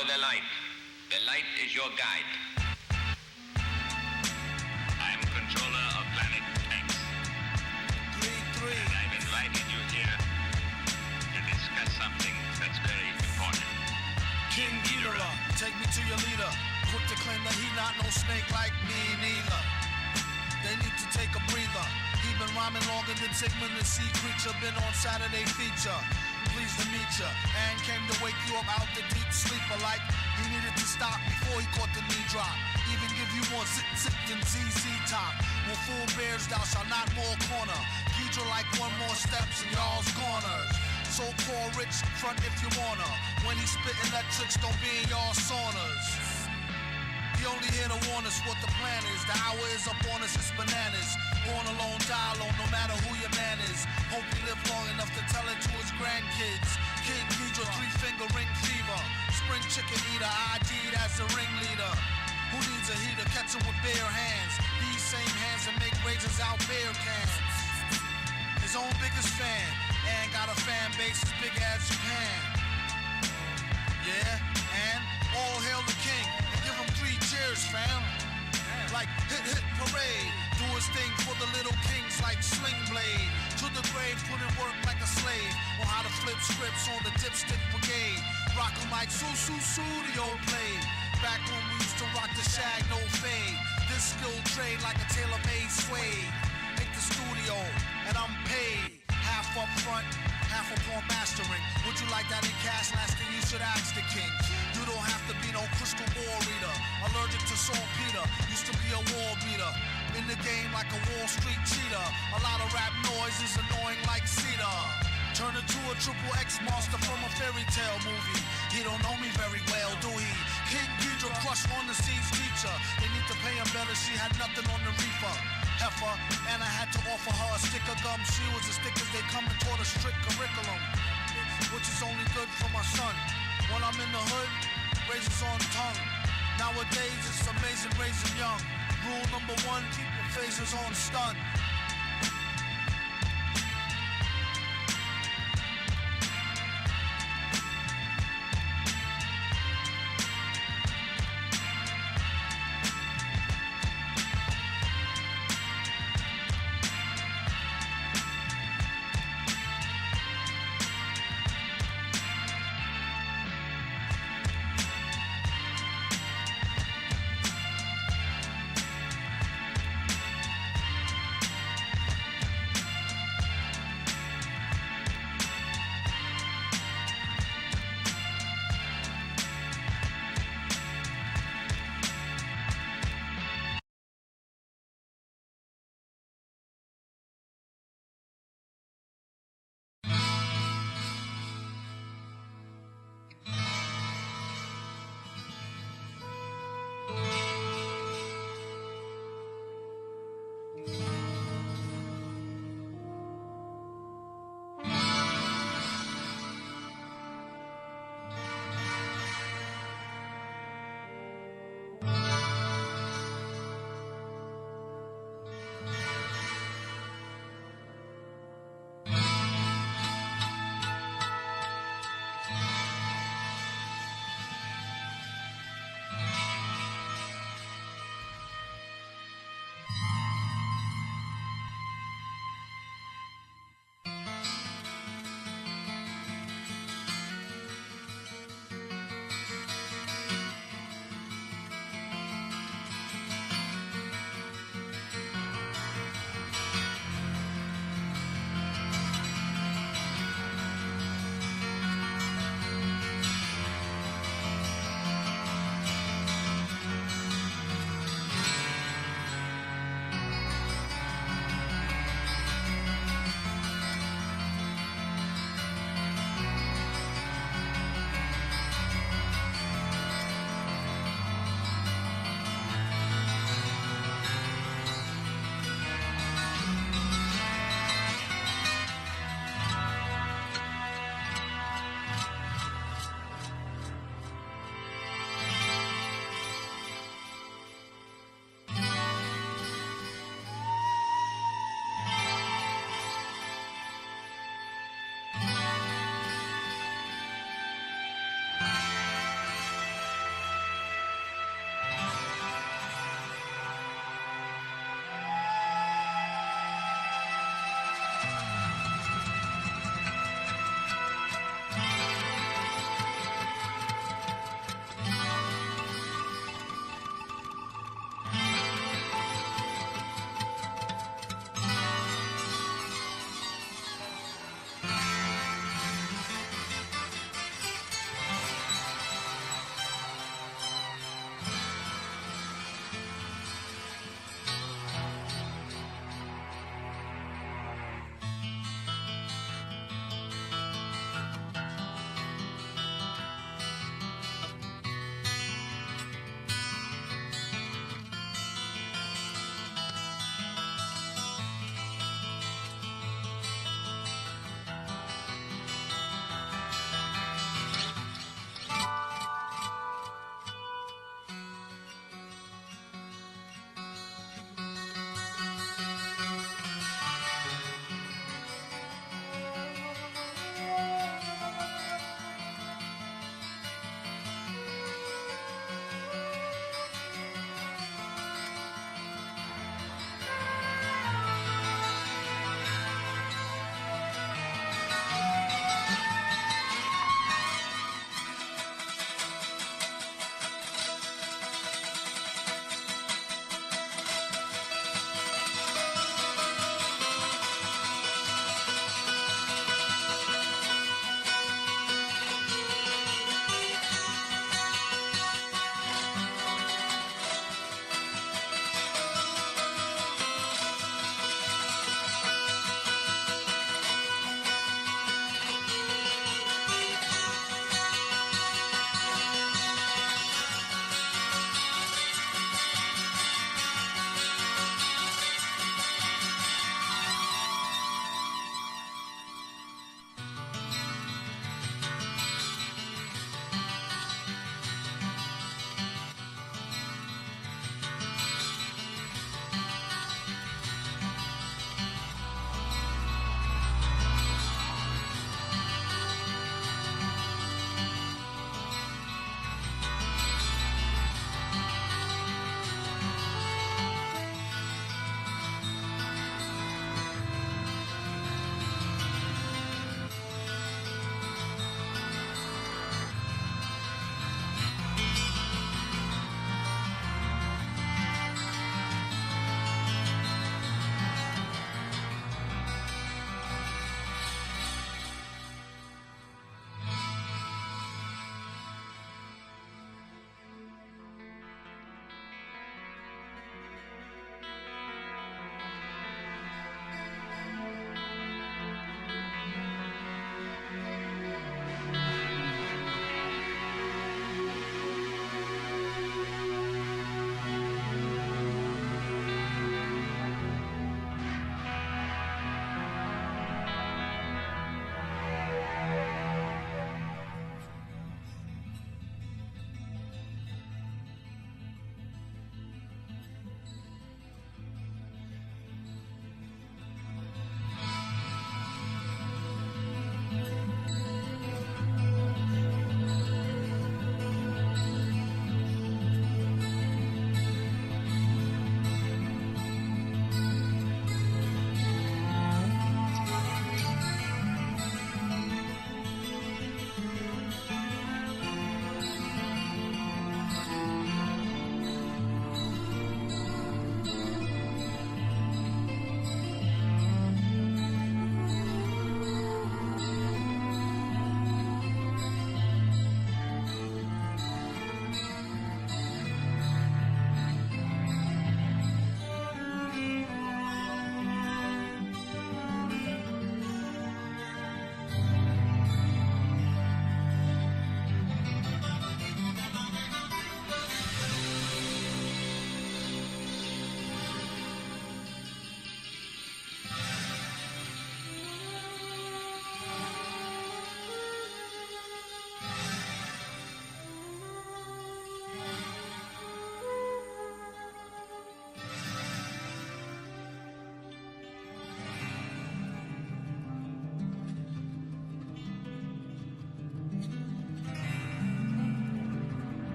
Follow the light. The light is your guide. I am controller of Planet X. 3-3. And I've invited you here to discuss something that's very important. King Ghidorah, take me to your leader. Quick to claim that he not no snake like me neither. They need to take a breather. He been rhyming longer than Sigmund the Sea Creature. Been on Saturday feature. Pleased to meet ya. And came to wake you up out the deep sleeper. Like he needed to stop before he caught the knee drop. Even give you more zip than ZZ Top. When full bears thou shalt not more corner. Ghidra like one more steps in y'all's corners. So-called rich front if you wanna. When he spit electrics, don't be in y'all saunas. He only here to warn us what the plan is. The hour is up on us, it's bananas. Born alone, die alone, no matter who your man is. Hope he live long enough to tell it to his grandkids. King Ghidra, 3-finger ring fever. Spring chicken eater, ID'd as the ringleader. Who needs a heater? Catch him with bare hands. These same hands that make razors out beer cans. His own biggest fan, and got a fan base as big as Japan. Yeah, and all hail the king, and give him 3 cheers, fam. Like hit parade, do his thing for the little kings like Sling Blade. To the grave, put in work like a slave. On how to flip scripts on the dipstick brigade. Rock 'em like studio play. Back when we used to rock the shag, no fade. This skilled trade like a tailor-made suede. Hit the studio, and I'm paid. Half up front, half upon mastering. Would you like that in cash? Last thing you should ask the king. You don't have to be no crystal ball reader. Allergic to saltpeter, used to be a wall beater. In the game like a Wall Street cheater. A lot of rap noise is annoying like cedar. Turn into a triple X monster from a fairy tale movie. He don't know me very well, do he? King Ghidra crushed on the seas teacher. They need to pay him better, she had nothing on the reefer. Heifer, and I had to offer her a stick of gum. She was as thick as they come and taught a strict curriculum, which is only good for my son. When I'm in the hood, razors on tongue. Nowadays it's amazing raising young. Rule number 1, keep your phasers on stun.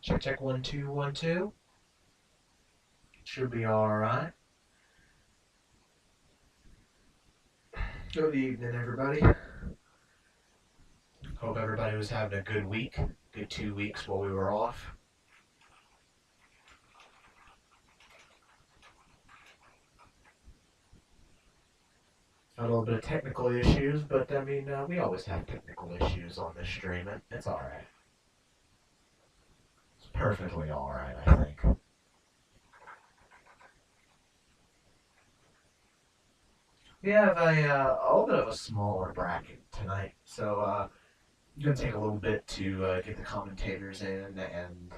Check 1 2 1 2. Should be alright. Good evening, everybody. Hope everybody was having a good week. Good 2 weeks while we were off. A little bit of technical issues, but I mean, we always have technical issues on this stream. It's alright. It's perfectly alright, I think. We have a little bit of a smaller bracket tonight, so it's going to take a little bit to get the commentators in and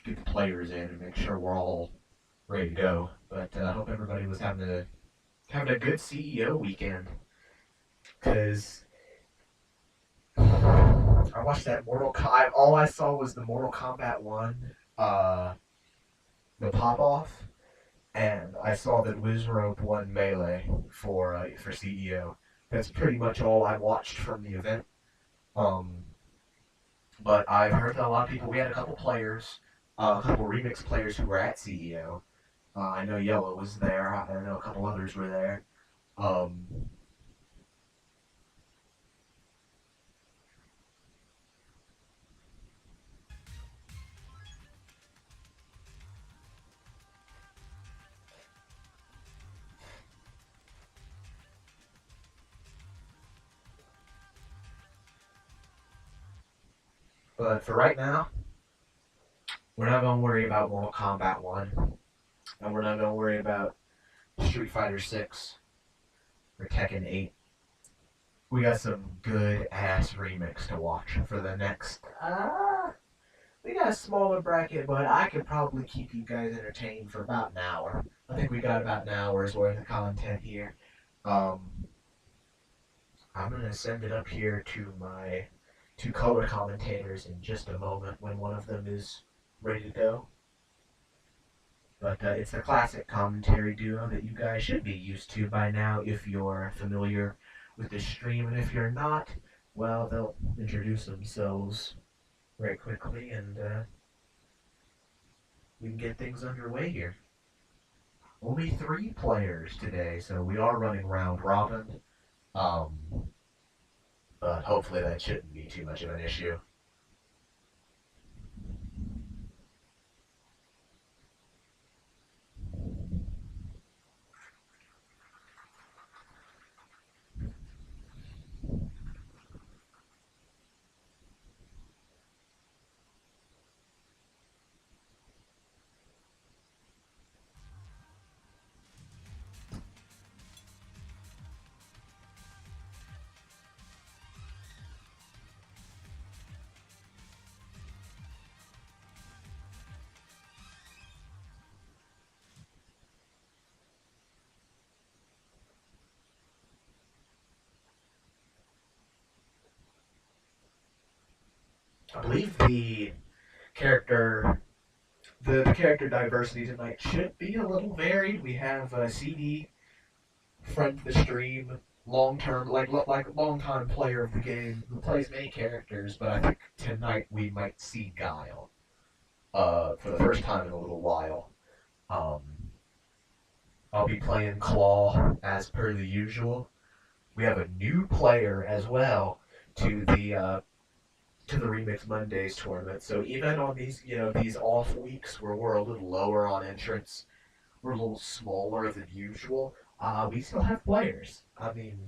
get the players in and make sure we're all ready to go. But I hope everybody was having a good CEO weekend, because I watched that all I saw was the Mortal Kombat 1, the pop-off, and I saw that Wizrobe won Melee for CEO. That's pretty much all I watched from the event. But I've heard that a lot of people, we had a couple players, a couple remix players who were at CEO. I know Yellow was there, I know a couple others were there. But for right now, we're not going to worry about Mortal Kombat 1, and we're not going to worry about Street Fighter 6 or Tekken 8. We got some good ass remix to watch for the next. We got a smaller bracket, but I could probably keep you guys entertained for about an hour. I think we got about an hour's worth of content here. I'm gonna send it up here to my two color commentators in just a moment when one of them is ready to go. But it's the classic commentary duo that you guys should be used to by now if you're familiar with the stream, and if you're not, well, they'll introduce themselves very quickly, and we can get things underway here. Only 3 players today, so we are running round robin, but hopefully that shouldn't be too much of an issue. I believe the character diversity tonight should be a little varied. We have CD, friend of the stream, long-time player of the game who plays many characters, but I think tonight we might see Guile for the first time in a little while. I'll be playing Claw as per the usual. We have a new player as well to the Remix Mondays tournament. So even on these off weeks where we're a little lower on entrance, we're a little smaller than usual, we still have players. I mean,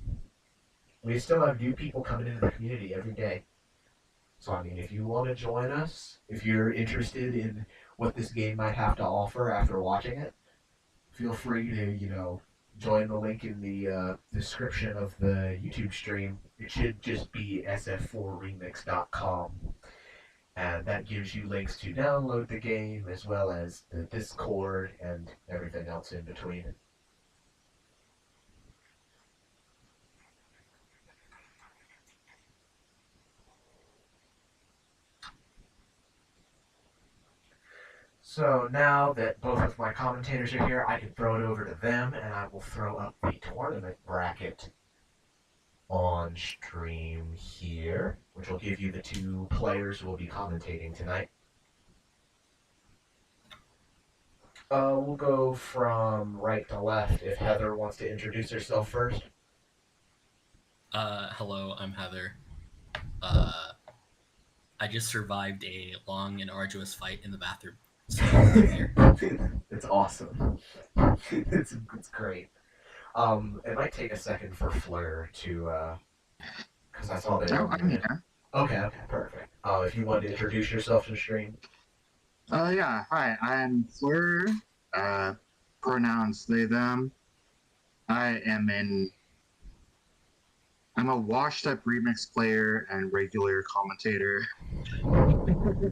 we still have new people coming into the community every day. So I mean, if you want to join us, if you're interested in what this game might have to offer after watching it, feel free to, join the link in the description of the YouTube stream. It should just be sf4remix.com, and that gives you links to download the game as well as the Discord and everything else in between. So now that both of my commentators are here, I can throw it over to them, and I will throw up the tournament bracket on stream here, which will give you the 2 players who will be commentating tonight. We'll go from right to left if Heather wants to introduce herself first. Hello, I'm Heather. I just survived a long and arduous fight in the bathroom. So I'm here. It's awesome. It's great. It might take a second for Fleur to, because I saw that. Oh, I'm here. Okay, perfect. If you want to introduce yourself to the stream. Yeah, hi, I'm Fleur, pronouns they, them. I'm a washed-up remix player and regular commentator.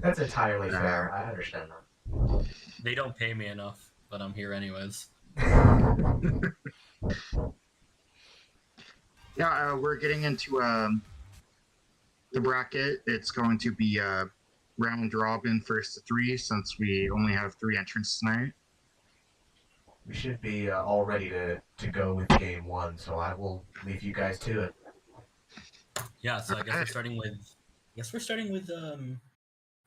That's entirely fair. I understand that. They don't pay me enough, but I'm here anyways. Yeah, we're getting into the bracket. It's going to be round robin first to 3 since we only have 3 entrants tonight. We should be all ready to go with game 1, so I will leave you guys to it. Yeah, so I guess we're starting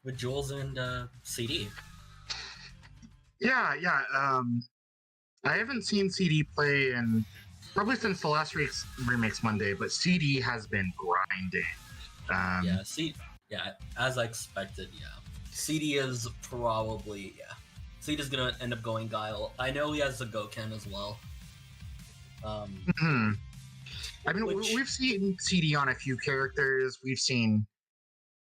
with Jules and CD. Yeah. I haven't seen CD play in probably since the last week's Remix Monday, but CD has been grinding. As I expected, yeah. CD is probably, CD's gonna end up going Guile. I know he has a Goken as well. I mean, we've seen CD on a few characters. We've seen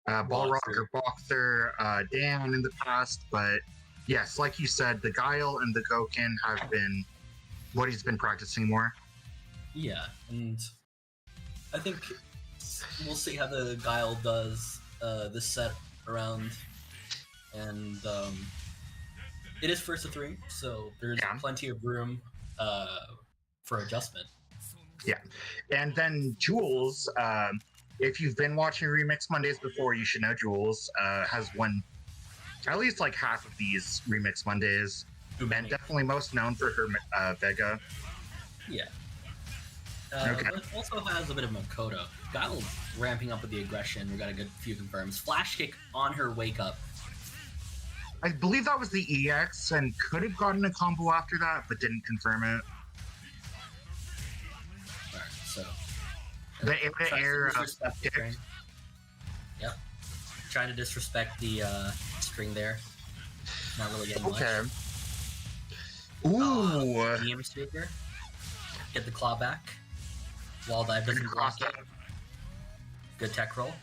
Balrog or Boxer, Dan in the past, but yes, like you said, the Guile and the Goken have been what he's been practicing more. Yeah, and I think we'll see how the Guile does this set around, and it is first to 3, so there's plenty of room for adjustment. Yeah, and then Jules, if you've been watching Remix Mondays before, you should know Jules has won at least like half of these Remix Mondays, and definitely most known for her Vega. Yeah. But also has a bit of Makoto. Guile's ramping up with the aggression. We got a good few confirms. Flash kick on her wake up. I believe that was the EX and could have gotten a combo after that, but didn't confirm it. Alright, so. The air kick. Yep. Trying to disrespect the string there. Not really getting much. Ooh. DM sweeper. Get the claw back. Wall dive doesn't block it. Good tech roll.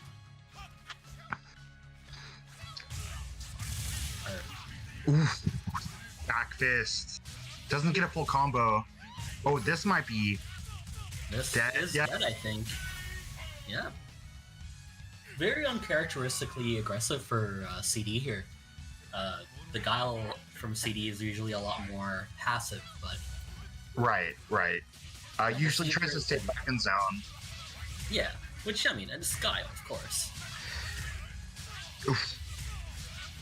Oof. Back fist. Doesn't get a full combo. Oh, this might be This dead. is dead, I think. Yeah. Very uncharacteristically aggressive for CD here. The Guile from CD is usually a lot more passive, but... Right. Usually tries to stay back in zone. Yeah, which, I mean, it's Guile, of course. Oof.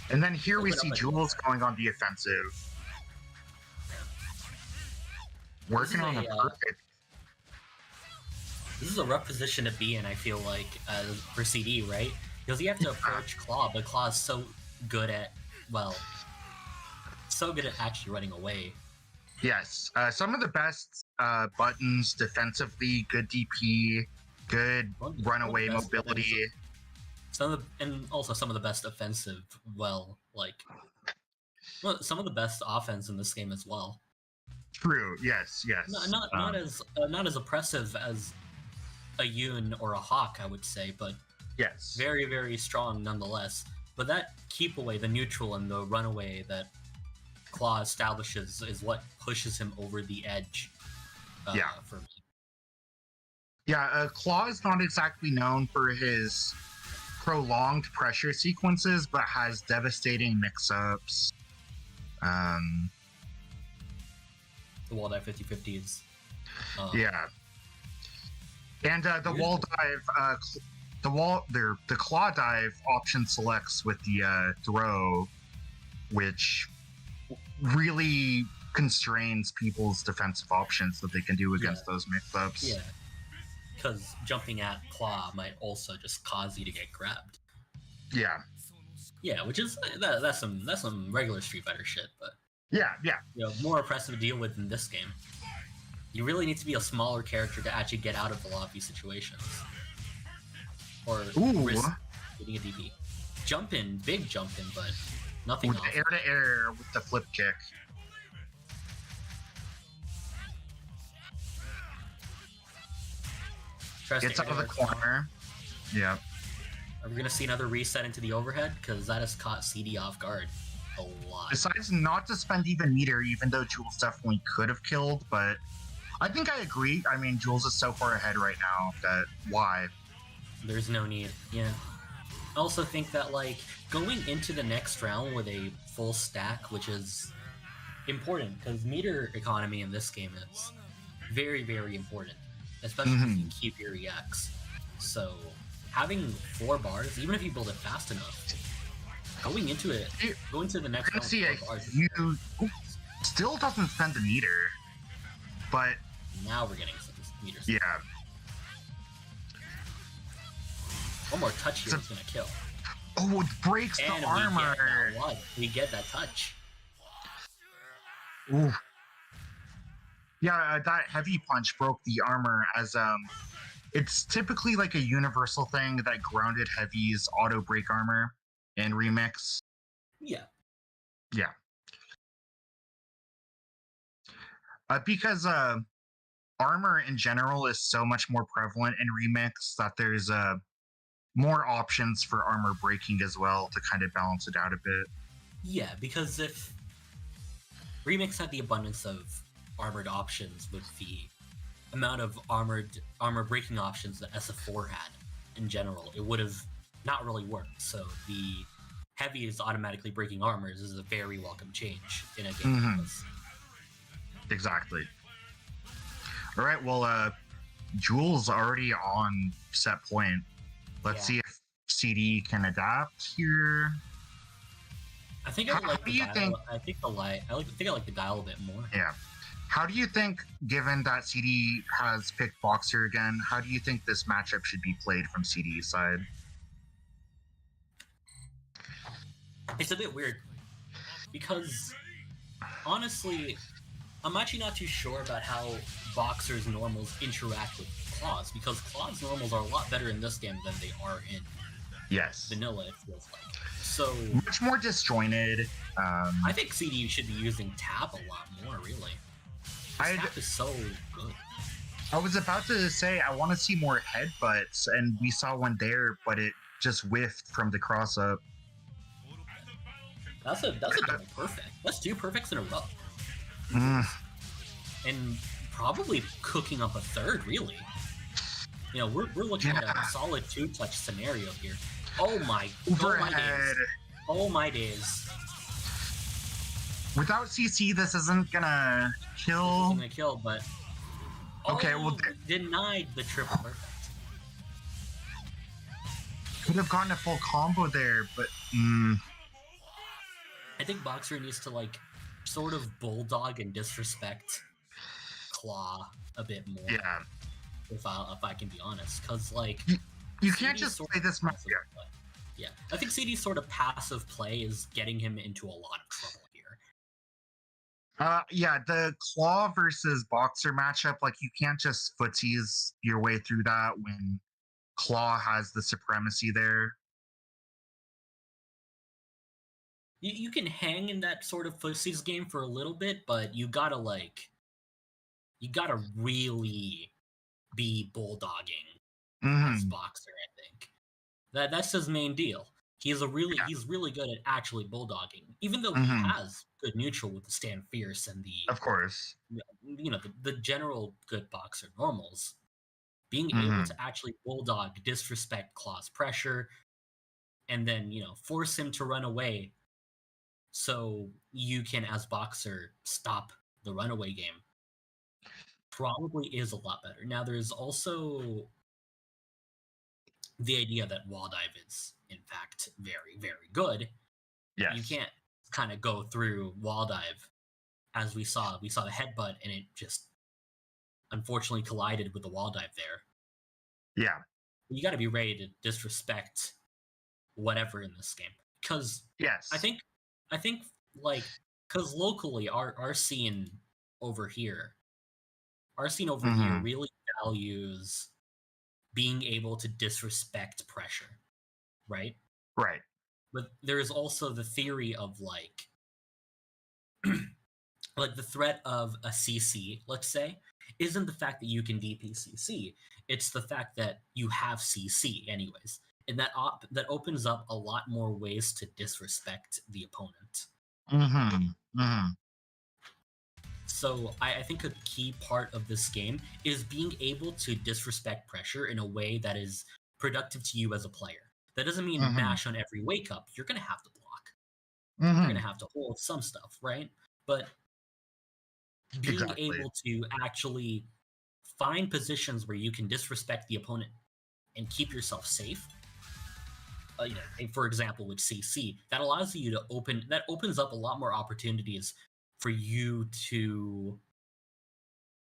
And then here we see Jules going on the offensive. Working on a perfect. This is a rough position to be in, I feel like, for CD, right? Because you have to approach Claw, but Claw is so good at, actually running away. Yes, some of the best buttons defensively, good DP, good runaway mobility. And also some of the best offensive, some of the best offense in this game as well. True. Yes. Not as oppressive as a Yoon or a Hawk, I would say, but yes, very, very strong nonetheless. But that keep away, the neutral and the runaway that Claw establishes is what pushes him over the edge. For me. Yeah, Claw is not exactly known for his prolonged pressure sequences, but has devastating mix-ups. The wall dive 50/50s. Yeah. And the wall dive, the claw dive option selects with the throw, which really constrains people's defensive options that they can do against those mix-ups. Yeah, because jumping at Claw might also just cause you to get grabbed. Yeah. Yeah, which is that's some regular Street Fighter shit, but Yeah, more oppressive to deal with in this game. You really need to be a smaller character to actually get out of a lot of these situations. Or Ooh. risk getting a DP. Jump in, big jump in, but nothing with off. the air to air with the flip kick. Gets out of the corner. Yeah. Are we gonna see another reset into the overhead? Because that has caught CD off guard a lot. Decides not to spend even meter, even though Jules definitely could have killed, but I think I agree. I mean, Jules is so far ahead right now that why? There's no need. Yeah. I also think that like going into the next round with a full stack, which is important because meter economy in this game is very, very important, especially if you keep your EX. So having 4 bars, even if you build it fast enough, going into the next round, See, 4 bars, you still doesn't spend the meter, but now we're getting some meters. yeah. One more touch here is gonna kill. Oh, it breaks And the armor. we get that touch. Ooh. Yeah, that heavy punch broke the armor as it's typically like a universal thing that grounded heavies auto break armor in Remix. Yeah. Yeah. Because armor in general is so much more prevalent in Remix that there's more options for armor breaking as well to kind of balance it out a bit. Yeah, because if Remix had the abundance of armored options with the amount of armor breaking options that SF4 had in general, it would have not really worked. So the heavy is automatically breaking armors is a very welcome change in a game like this. Exactly. All right, well, Jules already on set point. Let's see if CD can adapt here. I think I like do the you Guile. think- I think I like the Guile a bit more. Yeah. How do you think, given that CD has picked Boxer again, how do you think this matchup should be played from CD's side? It's a bit weird because honestly, I'm actually not too sure about how Boxer's normals interact with Claws, because Claw's normals are a lot better in this game than they are in Yes. vanilla, it feels like. So Much more disjointed. I think CD should be using tap a lot more, really. Tap is so good. I was about to say I want to see more headbutts, and we saw one there, but it just whiffed from the cross up. That's a double perfect. That's 2 perfects in a row. And probably cooking up a third, really. You know, we're looking at a solid 2-touch scenario here. Oh my Overhead. Oh my days. Without CC, this isn't gonna kill. It's gonna kill, but Okay, well, denied the triple perfect. Could have gotten a full combo there, but I think Boxer needs to like sort of bulldog and disrespect Claw a bit more. yeah. If I can be honest, because like You can't CD's just sort play of this match. passive play. Yeah, I think CD's sort of passive play is getting him into a lot of trouble here. Yeah, the Claw versus Boxer matchup, like you can't just footsies your way through that when Claw has the supremacy there. You can hang in that sort of footsies game for a little bit, but you gotta really be bulldogging as Boxer, I think. That's his main deal. He's really good at actually bulldogging, even though he has good neutral with the stand fierce and the Of course. the general good Boxer normals. Being able to actually bulldog, disrespect Claw's pressure, and then force him to run away, so you can, as Boxer, stop the runaway game. Probably is a lot better. Now, there's also the idea that wall dive is, in fact, very, very good. Yes. You can't kind of go through wall dive, as we saw. We saw the headbutt, and it just unfortunately collided with the wall dive there. Yeah. You got to be ready to disrespect whatever in this game, because Yes. I think like because locally, our scene over here, Mhm. really values being able to disrespect pressure, right? Right. But there is also the theory of like like the threat of a CC, let's say, isn't the fact that you can DP CC. It's the fact that you have CC anyways, and that opens up a lot more ways to disrespect the opponent. Mm-hmm. Mm-hmm. So I think a key part of this game is being able to disrespect pressure in a way that is productive to you as a player. That doesn't mean Mhm. mash on every wake up. You're gonna have to block. Mm-hmm. You're gonna have to hold some stuff, right? But being Exactly. able to actually find positions where you can disrespect the opponent and keep yourself safe. For example, with CC, that allows you to opens up a lot more opportunities for you to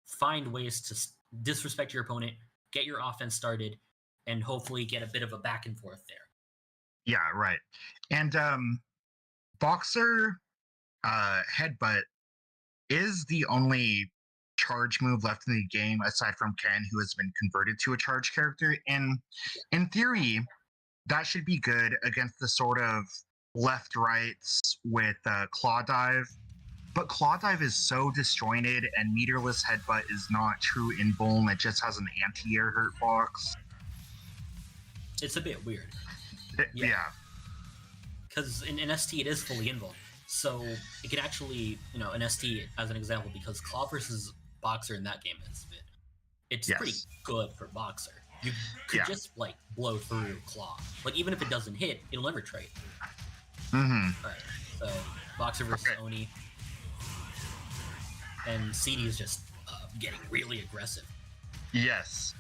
find ways to disrespect your opponent, get your offense started, and hopefully get a bit of a back and forth there. Yeah, right. And Boxer Headbutt is the only charge move left in the game aside from Ken, who has been converted to a charge character. And in theory, that should be good against the sort of left rights with Claw Dive. But Claw Dive is so disjointed, and Meterless Headbutt is not true invuln. It just has an anti-air hurt box. It's a bit weird. Yeah. Because in ST it is fully invuln. So it can actually, an ST as an example, because Claw versus Boxer in that game it's Yes. pretty good for Boxer. You could just like blow through Claw. Like even if it doesn't hit, it'll never trade. Mm-hmm. Alright, so Boxer versus Oni. And CD is just getting really aggressive. Yes.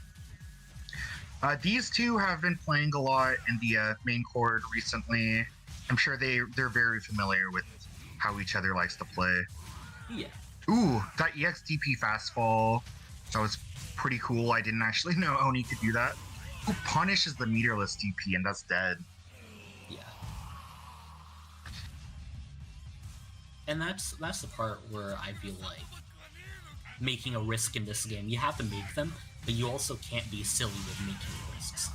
These two have been playing a lot in the main chord recently. I'm sure they're very familiar with how each other likes to play. Yeah. Ooh, that EXDP fastfall. That was pretty cool. I didn't actually know Oni could do that. Who punishes the meterless DP, and that's dead. Yeah. And that's the part where I feel like making a risk in this game, you have to make them, but you also can't be silly with making risks.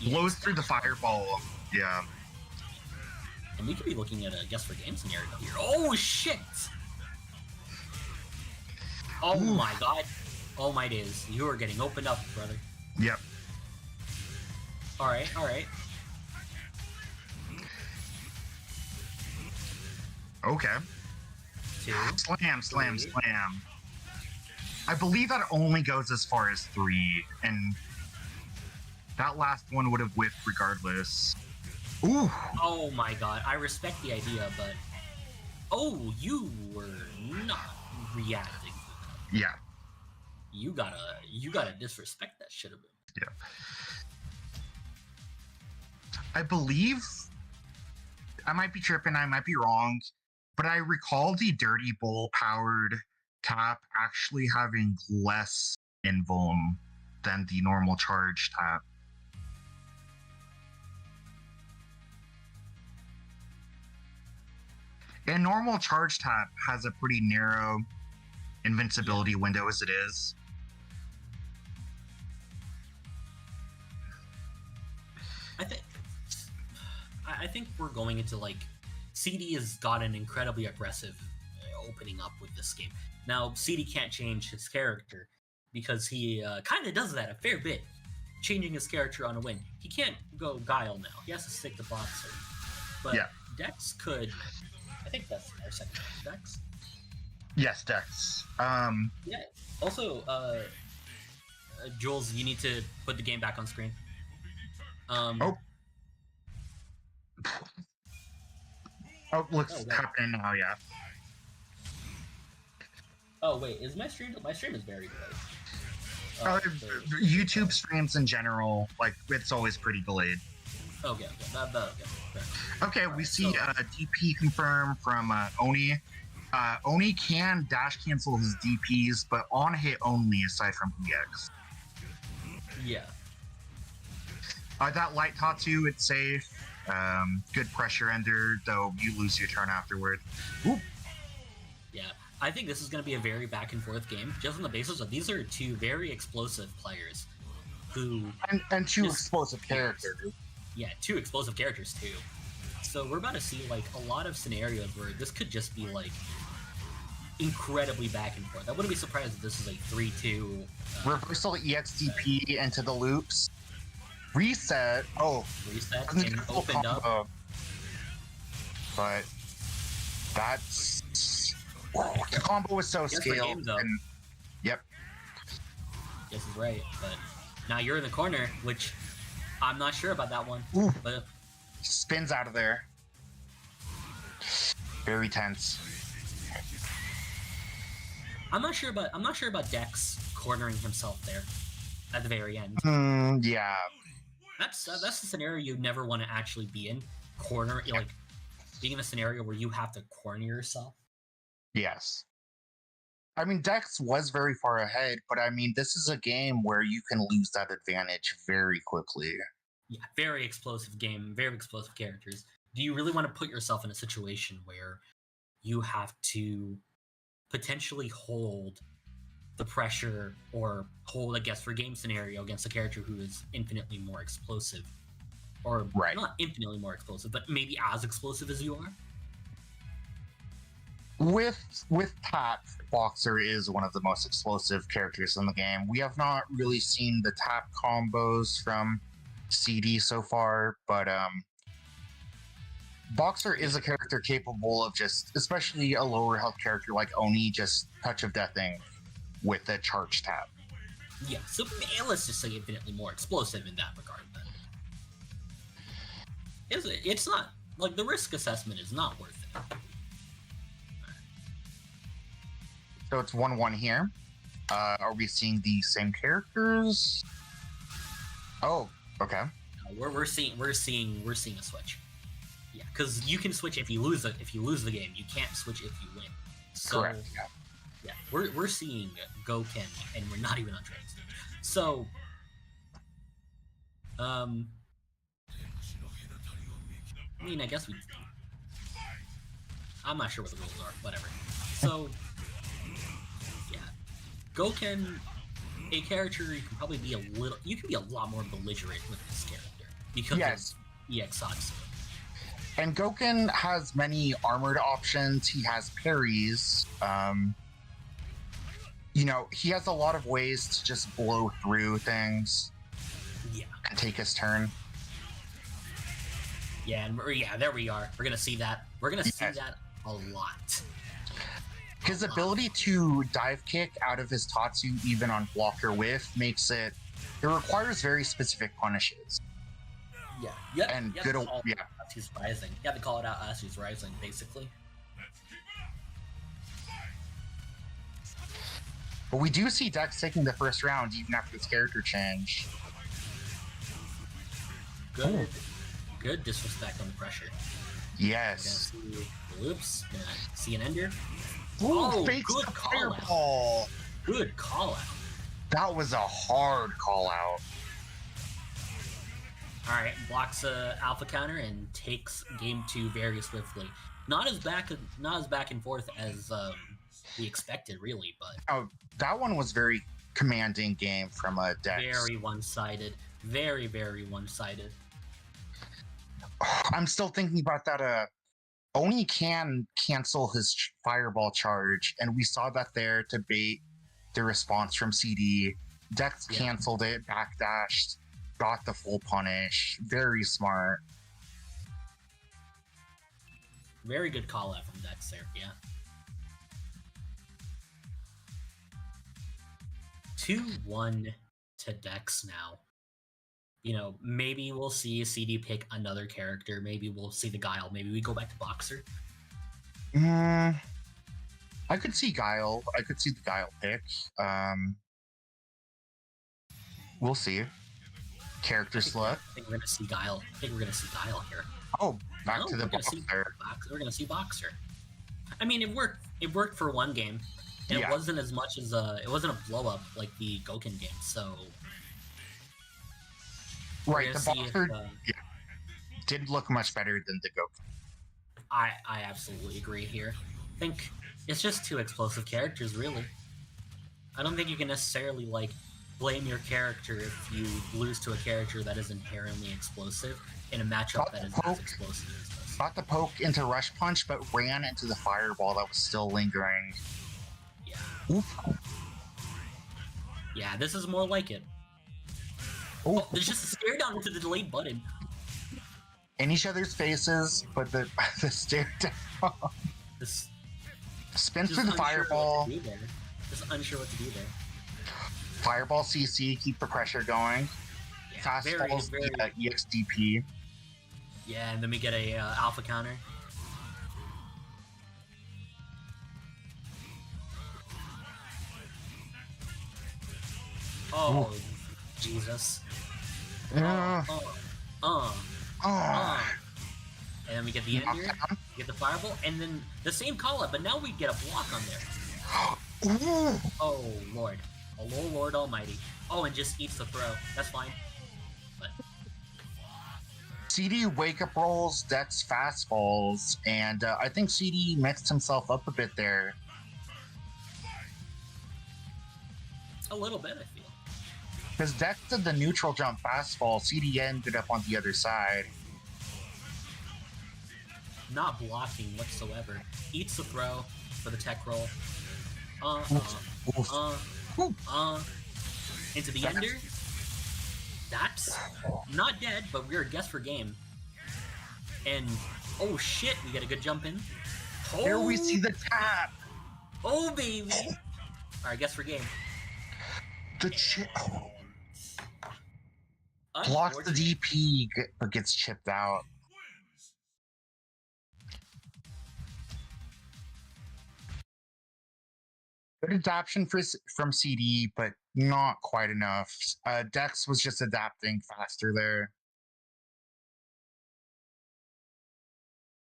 Blows through the fireball. Yeah. And we could be looking at a guess for game scenario here. Oh shit! Oh Ooh. my god. Oh my days. You are getting opened up, brother. Yep. Alright. Okay. 2. Slam. 3. I believe that only goes as far as 3, and that last one would have whipped regardless. Ooh. Oh my god. I respect the idea, but oh, you were not reacting. Yeah. You gotta disrespect that shit a bit. Yeah. I believe, I might be tripping, I might be wrong, but I recall the Dirty Bull powered tap actually having less invuln than the normal charge tap. And normal charge tap has a pretty narrow invincibility window as it is. I think we're going into like CD has gotten incredibly aggressive opening up with this game. Now CD can't change his character because he kind of does that a fair bit, changing his character on a win. He can't go Guile now. He has to stick to Boxer. But Dex could. I think that's our second Dex. Yes, Dex. Yeah. Also, Jules, you need to put the game back on screen. Looks happening now. Yeah. Oh wait, is my stream? My stream is very delayed. YouTube streams in general, like it's always pretty delayed. Okay. Okay, we see DP confirm from Oni. Oni can dash cancel his DPs, but on hit only aside from EX. Yeah. That light tattoo, it's safe. Good pressure ender, though you lose your turn afterward. Oop. Yeah, I think this is going to be a very back and forth game, just on the basis of these are two very explosive players who And two Just- explosive characters. yeah, two explosive characters too. So we're about to see like a lot of scenarios where this could just be like incredibly back and forth. I wouldn't be surprised if this is a 3-2. Reversal EXDP into the loops. Reset. Oh, Reset doesn't and get a full opened up. combo. But that's the combo was so Yes, for scaled. game, though. And, yep. This is right, but now you're in the corner, which I'm not sure about that one. Ooh. But Spins out of there. Very tense. I'm not sure about Dex cornering himself there at the very end. Yeah. That's the scenario you never want to actually be in. Like being in a scenario where you have to corner yourself. Yes. I mean, Dex was very far ahead, but I mean, this is a game where you can lose that advantage very quickly. Yeah, very explosive game, very explosive characters. Do you really want to put yourself in a situation where you have to potentially hold the pressure or hold, I guess, for game scenario against a character who is infinitely more explosive? Or Right. not infinitely more explosive, but maybe as explosive as you are? With Tap, Boxer is one of the most explosive characters in the game. We have not really seen the tap combos from CD so far, but Boxer is a character capable of just, especially a lower health character like Oni, just touch of deathing with a charge tap. Yeah, so let's just say infinitely more explosive in that regard then. It's not, like, the risk assessment is not worth it. So it's 1-1 here. Are we seeing the same characters? Oh, okay. We're seeing a switch. Yeah, because you can switch if you lose it. If you lose the game, you can't switch if you win. So, Correct. Yeah. Yeah, we're seeing Goken, and we're not even on training stage. So, I mean, I guess I'm not sure what the rules are. Whatever. So, yeah, Goken, a character you can probably be you can be a lot more belligerent with this character because Yes. of EX Satsu. And Goken has many armored options. He has parries. He has a lot of ways to just blow through things Yeah. and take his turn. Yeah, and there we are. We're gonna see that. We're gonna see Yes. that a lot. His ability to dive kick out of his Tatsu, even on blocker whiff, makes it requires very specific punishes. Yeah. Yep. And you have good to old- call it yeah. out as he's rising. You have to call it out as he's rising, basically. But we do see Dex taking the first round even after his character change. Good. Good disrespect on the pressure. Yes. Gonna see loops. Gonna see an ender. Ooh, fakes good the call out. fireball. Good call out. That was a hard call out. All right, blocks a alpha counter and takes game 2 very swiftly. Not as back and forth as we expected, really, but Oh, that one was very commanding game from Dex. very one-sided. Very, very one-sided. I'm still thinking about that. Oni can cancel his fireball charge, and we saw that there to bait the response from CD. Dex Yeah. canceled it, backdashed, got the full punish. Very smart. Very good call out from Dex there, yeah. 2-1 to Dex now. Maybe we'll see CD pick another character. Maybe we'll see the Guile. Maybe we go back to Boxer. I could see Guile. I could see the Guile pick. We'll see. Character select. I think we're gonna see Guile. Here. Oh, back No, to the we're gonna see Boxer. We're gonna see Boxer. I mean, it worked. It worked for one game, and Yeah. it wasn't as much as it wasn't a blow up like the Goken game. So Right, we're the gonna see Boxer. if, did look much better than the Goku. I absolutely agree here. I think it's just two explosive characters, really. I don't think you can necessarily like blame your character if you lose to a character that is inherently explosive in a matchup that is as explosive as this. Got the poke into Rush Punch, but ran into the fireball that was still lingering. Yeah. Oof. Yeah, this is more like it. Oof. Oh, there's just a stare down into the delayed button. In each other's faces, but the stare down. This Spins just through the fireball. Just unsure what to do there. Fireball CC, keep the pressure going. Yeah, Fast falls very. EXDP. Yeah, and then we get a alpha counter. Oh, Jesus. Uh, And then we get the ender, knockdown. we get the fireball, and then the same call up, but now we get a block on there. Ooh. Oh, Lord. Oh, Lord Almighty. Oh, and just eats the throw. That's fine. But CD wake up rolls, Dex fastballs, and I think CD mixed himself up a bit there. a little bit, I feel. Because Dex did the neutral jump fastball, CD ended up on the other side. Not blocking whatsoever. Eats the throw for the tech roll. Into the ender. That's not dead, but we're a guess for game. And oh shit, we get a good jump in. Oh, Here we see the tap. oh baby. Alright, guess for game. The chip blocks the DP, but gets chipped out. Good adaptation from CD, but not quite enough. Dex was just adapting faster there.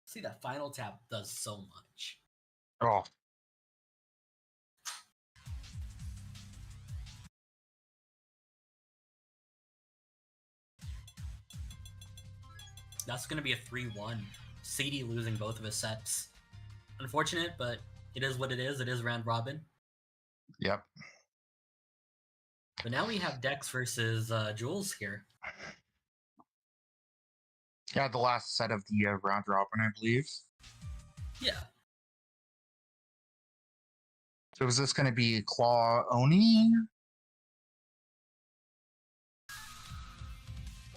See, that final tap does so much. Oh, That's going to be a 3-1. CD losing both of his sets. Unfortunate, but it is what it is. It is round robin. yep. But now we have Dex versus Jules here. Yeah, the last set of the round robin, I believe. Yeah. So is this going to be Claw Oni?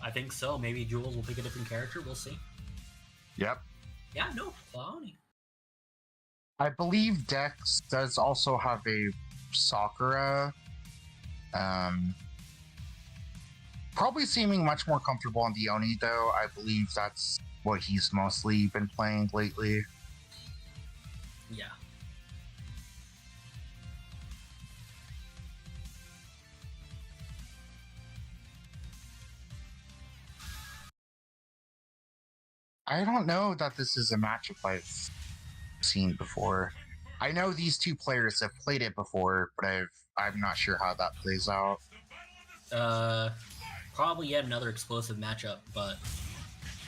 I think so. Maybe Jules will pick a different character. We'll see. Yep. Yeah, no. Clowny. I believe Dex does also have a Sakura. Probably seeming much more comfortable on the Oni, though. I believe that's what he's mostly been playing lately. Yeah. I don't know that this is a matchup I've seen before. I know these two players have played it before, but I'm not sure how that plays out. Probably yet another explosive matchup, but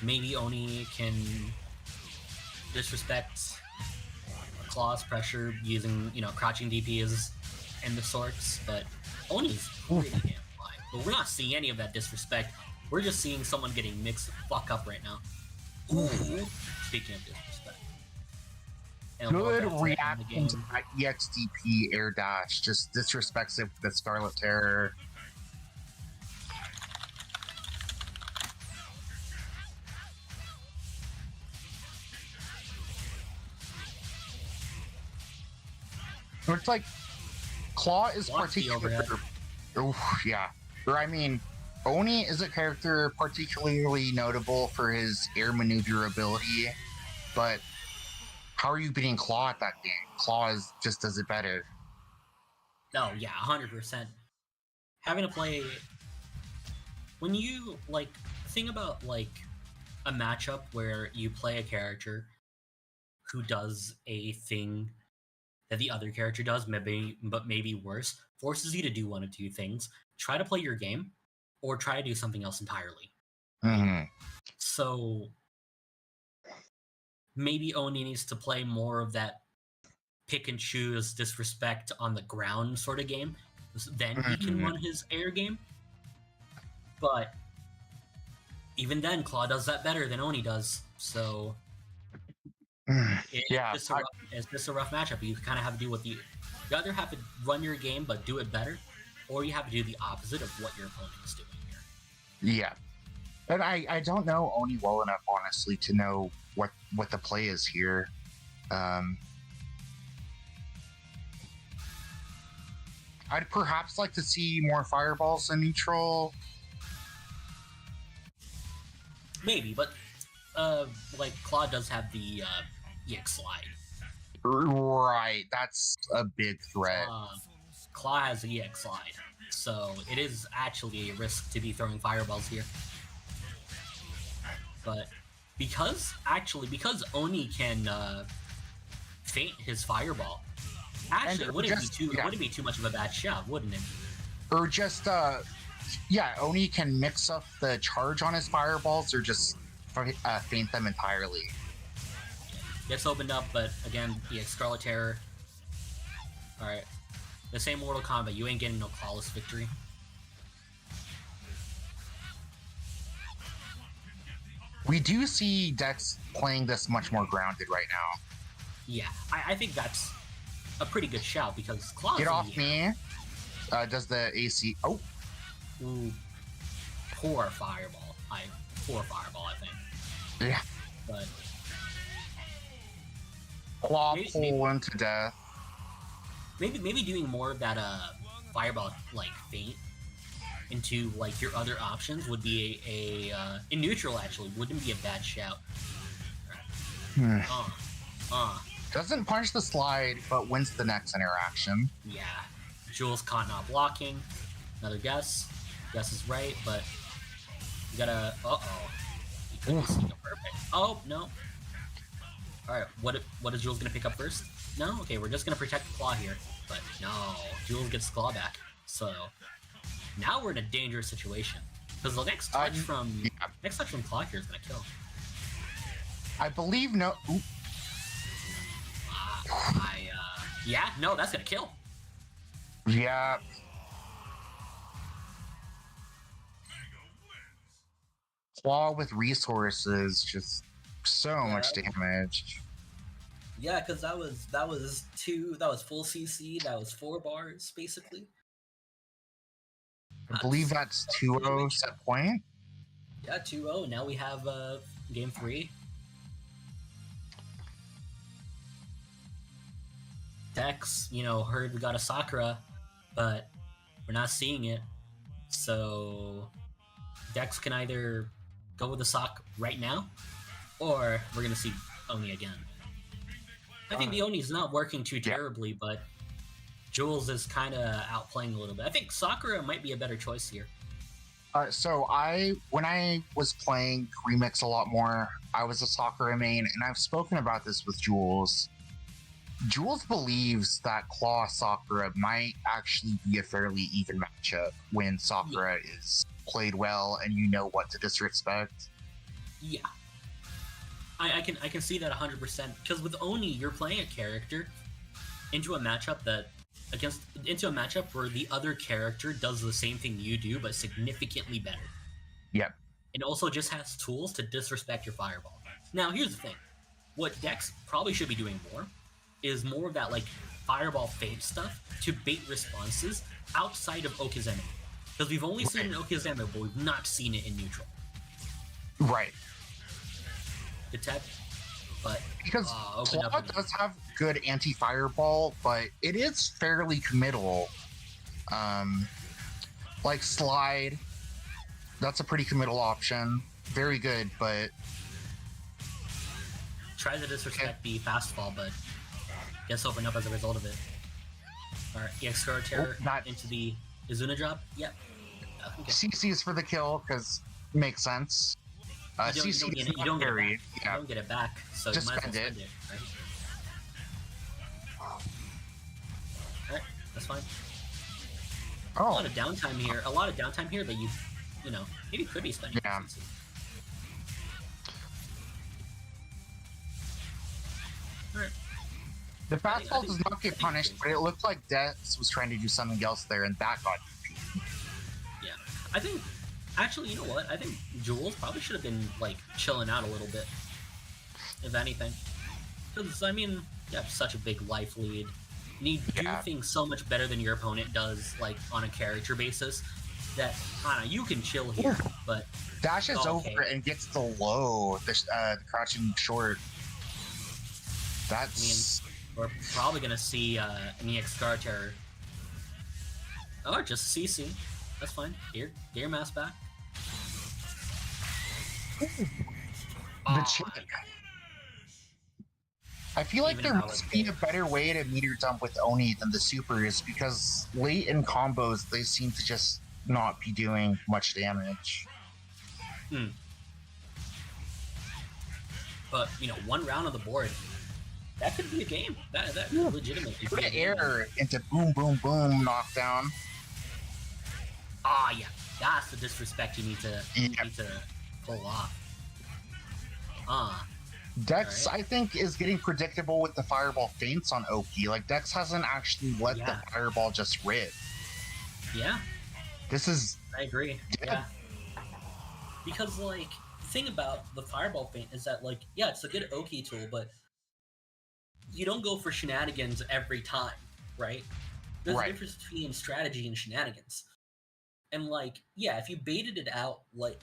maybe Oni can disrespect Claw's pressure using, crouching DPs and the sorts, but Oni's pretty damn fine. But we're not seeing any of that disrespect. We're just seeing someone getting mixed the fuck up right now. Ooh. Speaking of disrespect. And Good we'll reaction to that EXDP air dash. Just disrespects it with the Scarlet Terror. It's like Claw is Watch the particularly. overhead. Oh yeah, or I mean, Oni is a character particularly notable for his air maneuverability, but how are you beating Claw at that game? Claw just does it better. Oh yeah, 100%. Having to play when you think about a matchup where you play a character who does a thing that the other character does, maybe worse, forces you to do one of two things: try to play your game, or try to do something else entirely. Mhm. So maybe Oni needs to play more of that pick and choose disrespect on the ground sort of game. Then he can Mhm. run his air game. But even then, Claw does that better than Oni does. So Yeah, it's just a rough matchup. You kind of have to do what you either have to run your game but do it better, or you have to do the opposite of what your opponent is doing here. yeah. And I don't know Oni well enough, honestly, to know what the play is here. I'd perhaps like to see more fireballs in neutral. Maybe, but like Claw does have the EX slide. Right, that's a big threat. Claw has the EX slide, so it is actually a risk to be throwing fireballs here. But because Oni can feint his fireball, actually it wouldn't be too much of a bad shot, wouldn't it? Or just Oni can mix up the charge on his fireballs or just feint them entirely. Gets opened up, but again, EX Scarlet Terror. Alright. The same Mortal Kombat, you ain't getting no flawless victory. We do see Dex playing this much more grounded right now. Yeah, I think that's a pretty good shout because Claw's Get off me. Does the AC... Oh! Ooh. Poor fireball, I think. Yeah. But... Claw pull him to death. Maybe doing more of that fireball like feint into like your other options would be a in neutral actually wouldn't be a bad shout. Doesn't punch the slide, but wins the next interaction. Yeah. Jules caught not blocking. Another guess. Guess is right, but you gotta you couldn't see the perfect. Oh no. Alright, what is Jules gonna pick up first? No? Okay, we're just gonna protect the claw here. But no, Jules gets the claw back. So now we're in a dangerous situation. Because the next touch from Claw here is gonna kill. I believe no. Yeah, no, that's gonna kill. Yeah. Claw with resources, just so much damage. Yeah, because that was full CC, that was 4 bars basically. I believe that's 2-0 set point. Yeah, 2-0. Now we have game 3. Dex, heard we got a Sakura, but we're not seeing it. So Dex can either go with the Sock right now, or we're gonna see Oni again. I think the Oni's not working too terribly, but Jules is kind of outplaying a little bit. I think Sakura might be a better choice here. So when I was playing Remix a lot more, I was a Sakura main, and I've spoken about this with Jules. Jules believes that Claw Sakura might actually be a fairly even matchup when Sakura is played well and you know what to disrespect. Yeah. I can see that 100%, because with Oni, you're playing a character into a matchup where the other character does the same thing you do, but significantly better. Yep. And also just has tools to disrespect your fireball. Now, here's the thing. What Dex probably should be doing more is more of that, like, fireball feint stuff to bait responses outside of Okizeme. Because we've only seen it in Okizeme, but we've not seen it in neutral. Right. Detect, but because Claw does have good anti-fireball, but it is fairly committal. Like slide, that's a pretty committal option. Very good, but tries to disrespect the fastfall, but gets opened up as a result of it. Alright, EX Scarlet Terror into the Izuna drop. Yep. Okay. CC's for the kill, because makes sense. You don't get it back, so just you might as well spend spend it, right? Alright, that's fine. A lot of downtime here that you maybe could be spending. Yeah. The I fastball think- does not I get think punished, but it looked like Dex was trying to do something else there, and that got. Yeah, I think actually, you know what? I think Jules probably should have been like chilling out a little bit, if anything. Because I mean, you have such a big life lead. You need to do Yeah. things so much better than your opponent does, like on a character basis. That I don't know, you can chill here, but Dashes Okay. over and gets the low, the crouching short. That's we're probably gonna see an EX Star Terror. Oh, just CC. That's fine. Get your mask back. the Oh, chip. I feel like Even there if I must was be there. a better way to meter dump with Oni than the supers because late in combos they seem to just not be doing much damage. But you know, one round on the board, that could be a game. That could legitimately Put be a an game. air into boom boom boom knockdown. Ah, yeah, that's the disrespect you need to Yeah. pull off. Dex, Alright. I think, is getting predictable with the fireball feints on Oki. Like Dex hasn't actually let Yeah. the fireball just rip. Yeah, This is I agree. Yeah. Yeah. Because like the thing about the fireball feint is that like yeah, it's a good Oki tool, but you don't go for shenanigans every time, right? There's Right. a difference between strategy and shenanigans. And like, yeah, if you baited it out like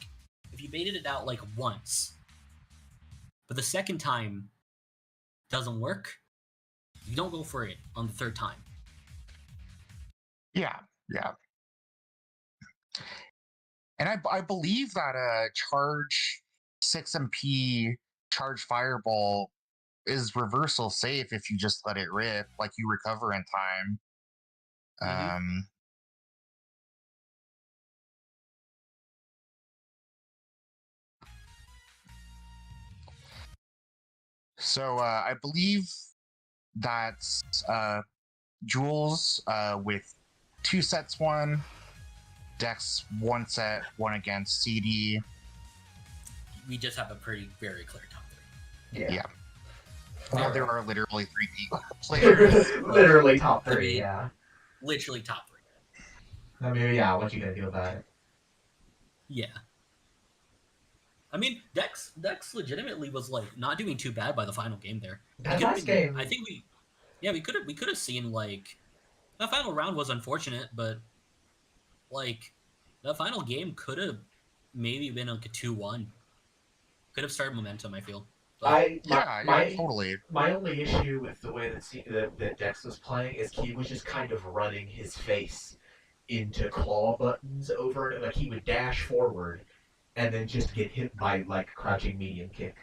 once, but the second time doesn't work, you don't go for it on the third time. yeah. And I believe that charge 6MP charge fireball is reversal safe if you just let it rip, like you recover in time. Mhm. So I believe that's Jules with 2 sets won, Dex 1 set, 1 against CD. We just have a very clear top three. Yeah. Yeah. There are literally 3 people. Literally top I 3, mean- yeah. Literally top three. I mean, yeah, what you gonna do about it? Yeah. I mean, Dex legitimately was like not doing too bad by the final game there. That He could've last been- game, I think we could have seen like that final round was unfortunate, but like that final game could have maybe been like a 2-1. Could have started momentum, I feel. But Yeah, totally. My only issue with the way that Dex was playing is he was just kind of running his face into claw buttons over it. Like he would dash forward and then just get hit by like crouching medium kick.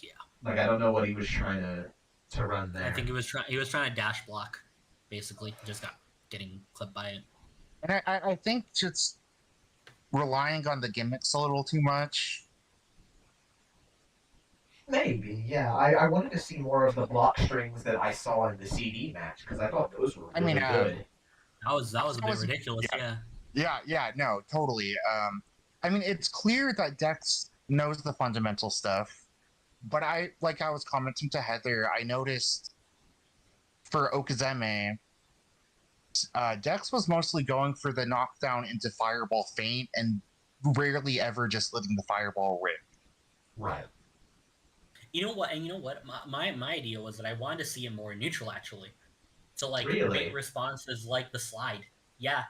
Yeah. Like I don't know what he was trying to run there. I think he was trying to dash block, basically. Just got getting clipped by it. And I think just relying on the gimmicks a little too much. Maybe, yeah. I wanted to see more of the block strings that I saw in the CD match because I thought those were I really mean, good. That was a That bit was- ridiculous, yeah. Yeah, no, totally. I mean, it's clear that Dex knows the fundamental stuff, but I was commenting to Heather, I noticed for Okazeme, Dex was mostly going for the knockdown into fireball feint and rarely ever just letting the fireball rip. Right. You know what? My idea was that I wanted to see him more neutral, actually. So like Really? bait responses like the slide. Yeah.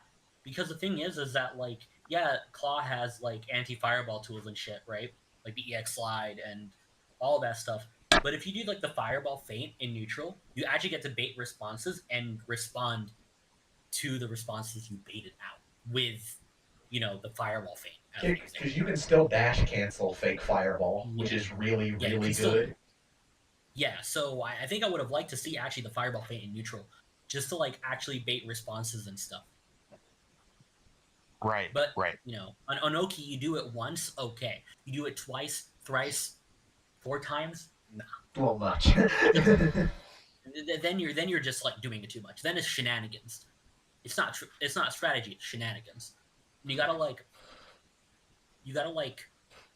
Because the thing is that like yeah, Claw has like anti-fireball tools and shit, right? Like the EX slide and all that stuff. But if you do like the fireball feint in neutral, you actually get to bait responses and respond to the responses you baited out with, you know, the fireball feint. as an example. Because you can still dash cancel fake fireball, which is really, Yeah, you really can still- good. Yeah, so I think I would have liked to see actually the fireball feint in neutral, just to like actually bait responses and stuff. Right, But right. you know, on Oki, you do it once, okay. You do it twice, thrice, 4 times, Well, much. then you're just like doing it too much. Then it's shenanigans. It's not strategy. It's shenanigans. And you gotta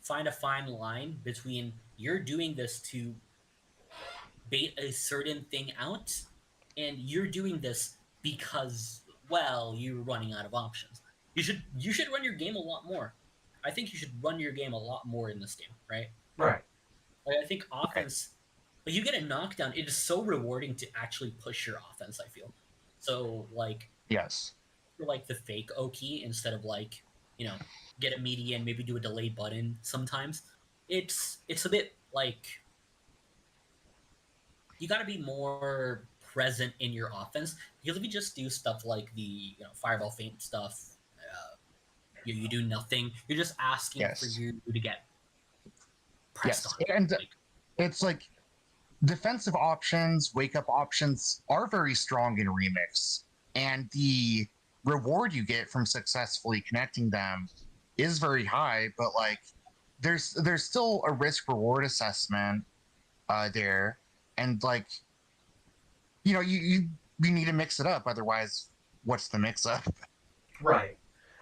find a fine line between you're doing this to bait a certain thing out, and you're doing this because, well, you're running out of options. You should run your game a lot more. I think you should run your game a lot more in this game, right? Right. Like, I think offense, like you get a knockdown, it is so rewarding to actually push your offense. I feel so like Yes. for like the fake Oki instead of like get a median, maybe do a delayed button. Sometimes it's a bit like you got to be more present in your offense because if you just do stuff like the fireball feint stuff, you do nothing. You're just asking for Yes. you to get pressed Yes. on. And Like, it's like defensive options, wake up options are very strong in Remix, and the reward you get from successfully connecting them is very high. But like, there's still a risk reward assessment there, and like, you need to mix it up. Otherwise, what's the mix up? Right.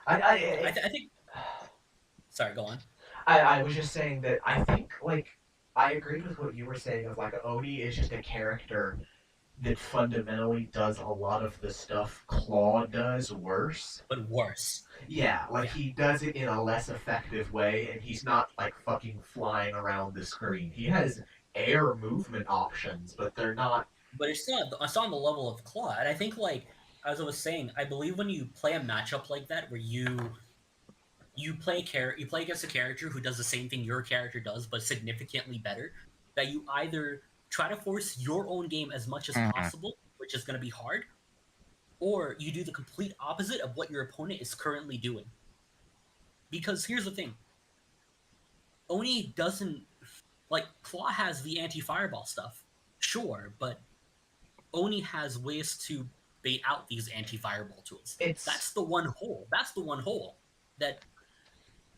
I think. Sorry, go on. I was just saying that I think, like, I agreed with what you were saying of, like, Oni is just a character that fundamentally does a lot of the stuff Claw does worse. But worse. Yeah, like, he does it in a less effective way, and he's not, like, fucking flying around the screen. He has air movement options, but they're not... But it's not on the level of Claw. And I think, like, as I was saying, I believe when you play a matchup like that where you play against a character who does the same thing your character does, but significantly better, that you either try to force your own game as much as possible, which is going to be hard, or you do the complete opposite of what your opponent is currently doing. Because here's the thing. Oni doesn't... Like, Claw has the anti-fireball stuff, sure, but Oni has ways to bait out these anti-fireball tools. That's the one hole. That's the one hole that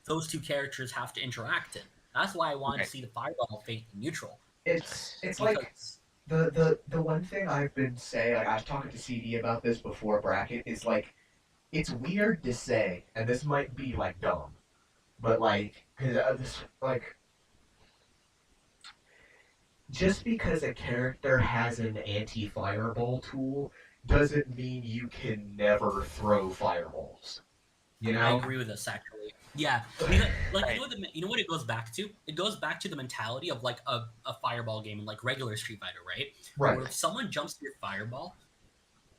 those two characters have to interact in. That's why I wanted to see the fireball feint in neutral. It's like the one thing I've been saying, like, I've talked to CD about this before bracket, is like it's weird to say, and this might be like dumb, but like just because a character has an anti-fireball tool doesn't mean you can never throw fireballs. You know? I agree with this actually. Yeah, because, like you know what it goes back to? It goes back to the mentality of like a fireball game in like regular Street Fighter, right? Right. Where if someone jumps your fireball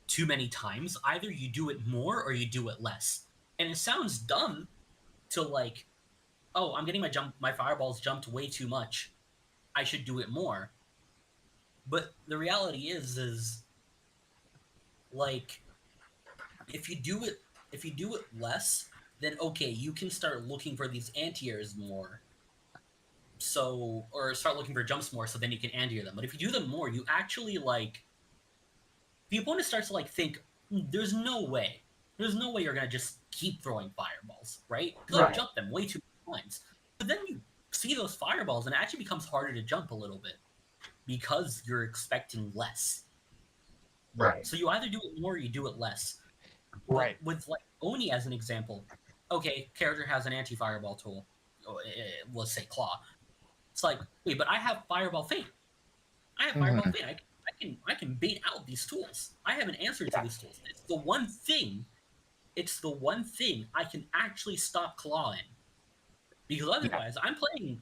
too many times, either you do it more or you do it less. And it sounds dumb to like, oh, I'm getting my fireballs jumped way too much. I should do it more. But the reality is like if you do it less, then okay, you can start looking for these anti-airs more. So, or start looking for jumps more, so then you can anti-air them. But if you do them more, you actually like the opponent starts to like think, there's no way you're gonna just keep throwing fireballs, right? Because I've jumped them way too many times. But then you see those fireballs, and it actually becomes harder to jump a little bit because you're expecting less. Right. So you either do it more or you do it less. Right. But with like Oni as an example, okay, character has an anti-fireball tool. Let's say Claw. It's like, wait, but I have Fireball Feint. I have Fireball Feint. I can bait out these tools. I have an answer to these tools. It's the one thing I can actually stop Claw in. Because otherwise, I'm playing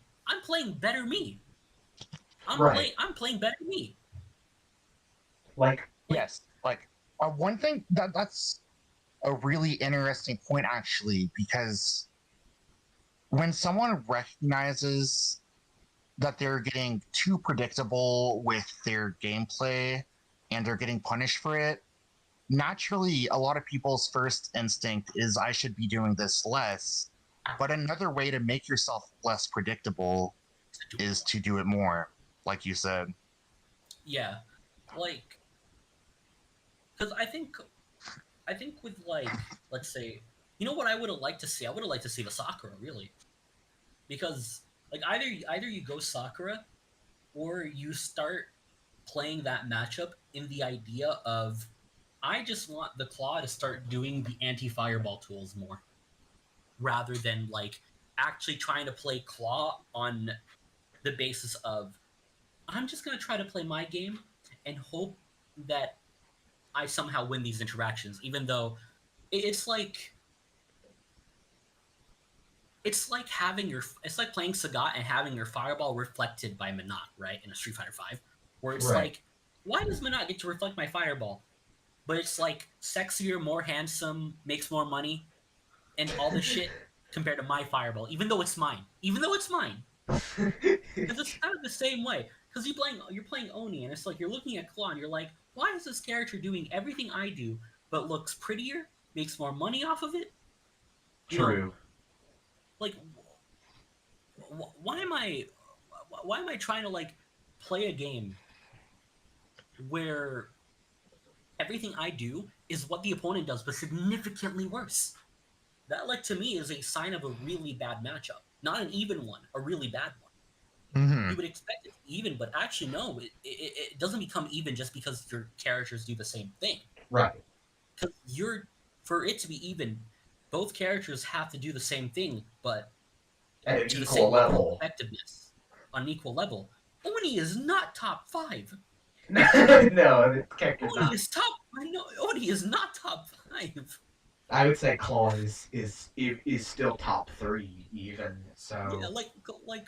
better me. I'm playing better me. Like Yes, like one thing that's a really interesting point actually, because when someone recognizes that they're getting too predictable with their gameplay and they're getting punished for it, naturally a lot of people's first instinct is I should be doing this less. But another way to make yourself less predictable is to do it more, like you said. Yeah, like, because I think with like, let's say, you know what I would have liked to see? I would have liked to see the Sakura, really, because like either you go Sakura, or you start playing that matchup in the idea of I just want the Claw to start doing the anti-fireball tools more, rather than like actually trying to play Claw on the basis of I'm just gonna try to play my game and hope that I somehow win these interactions, even though it's like playing Sagat and having your fireball reflected by Menat, right, in a Street Fighter V, where it's Right. like, why does Menat get to reflect my fireball? But it's like sexier, more handsome, makes more money, and all this shit compared to my fireball, even though it's mine. Because it's kind of the same way. Because you're playing Oni, and it's like you're looking at Claw, and you're like, why is this character doing everything I do, but looks prettier, makes more money off of it? You know, True. like, why am I trying to like play a game where everything I do is what the opponent does, but significantly worse? That, like, to me, is a sign of a really bad matchup. Not an even one, a really bad one. Mhm. You would expect it to be even, but actually, no, it doesn't become even just because your characters do the same thing. Right. Because for it to be even, both characters have to do the same thing, but At an to the equal same level level. of effectiveness on an equal level. Oni is not top 5. No, the character's Oni not. is top. No, Oni is not top 5. I would say Claw is still top 3 even. So Yeah, like we could, like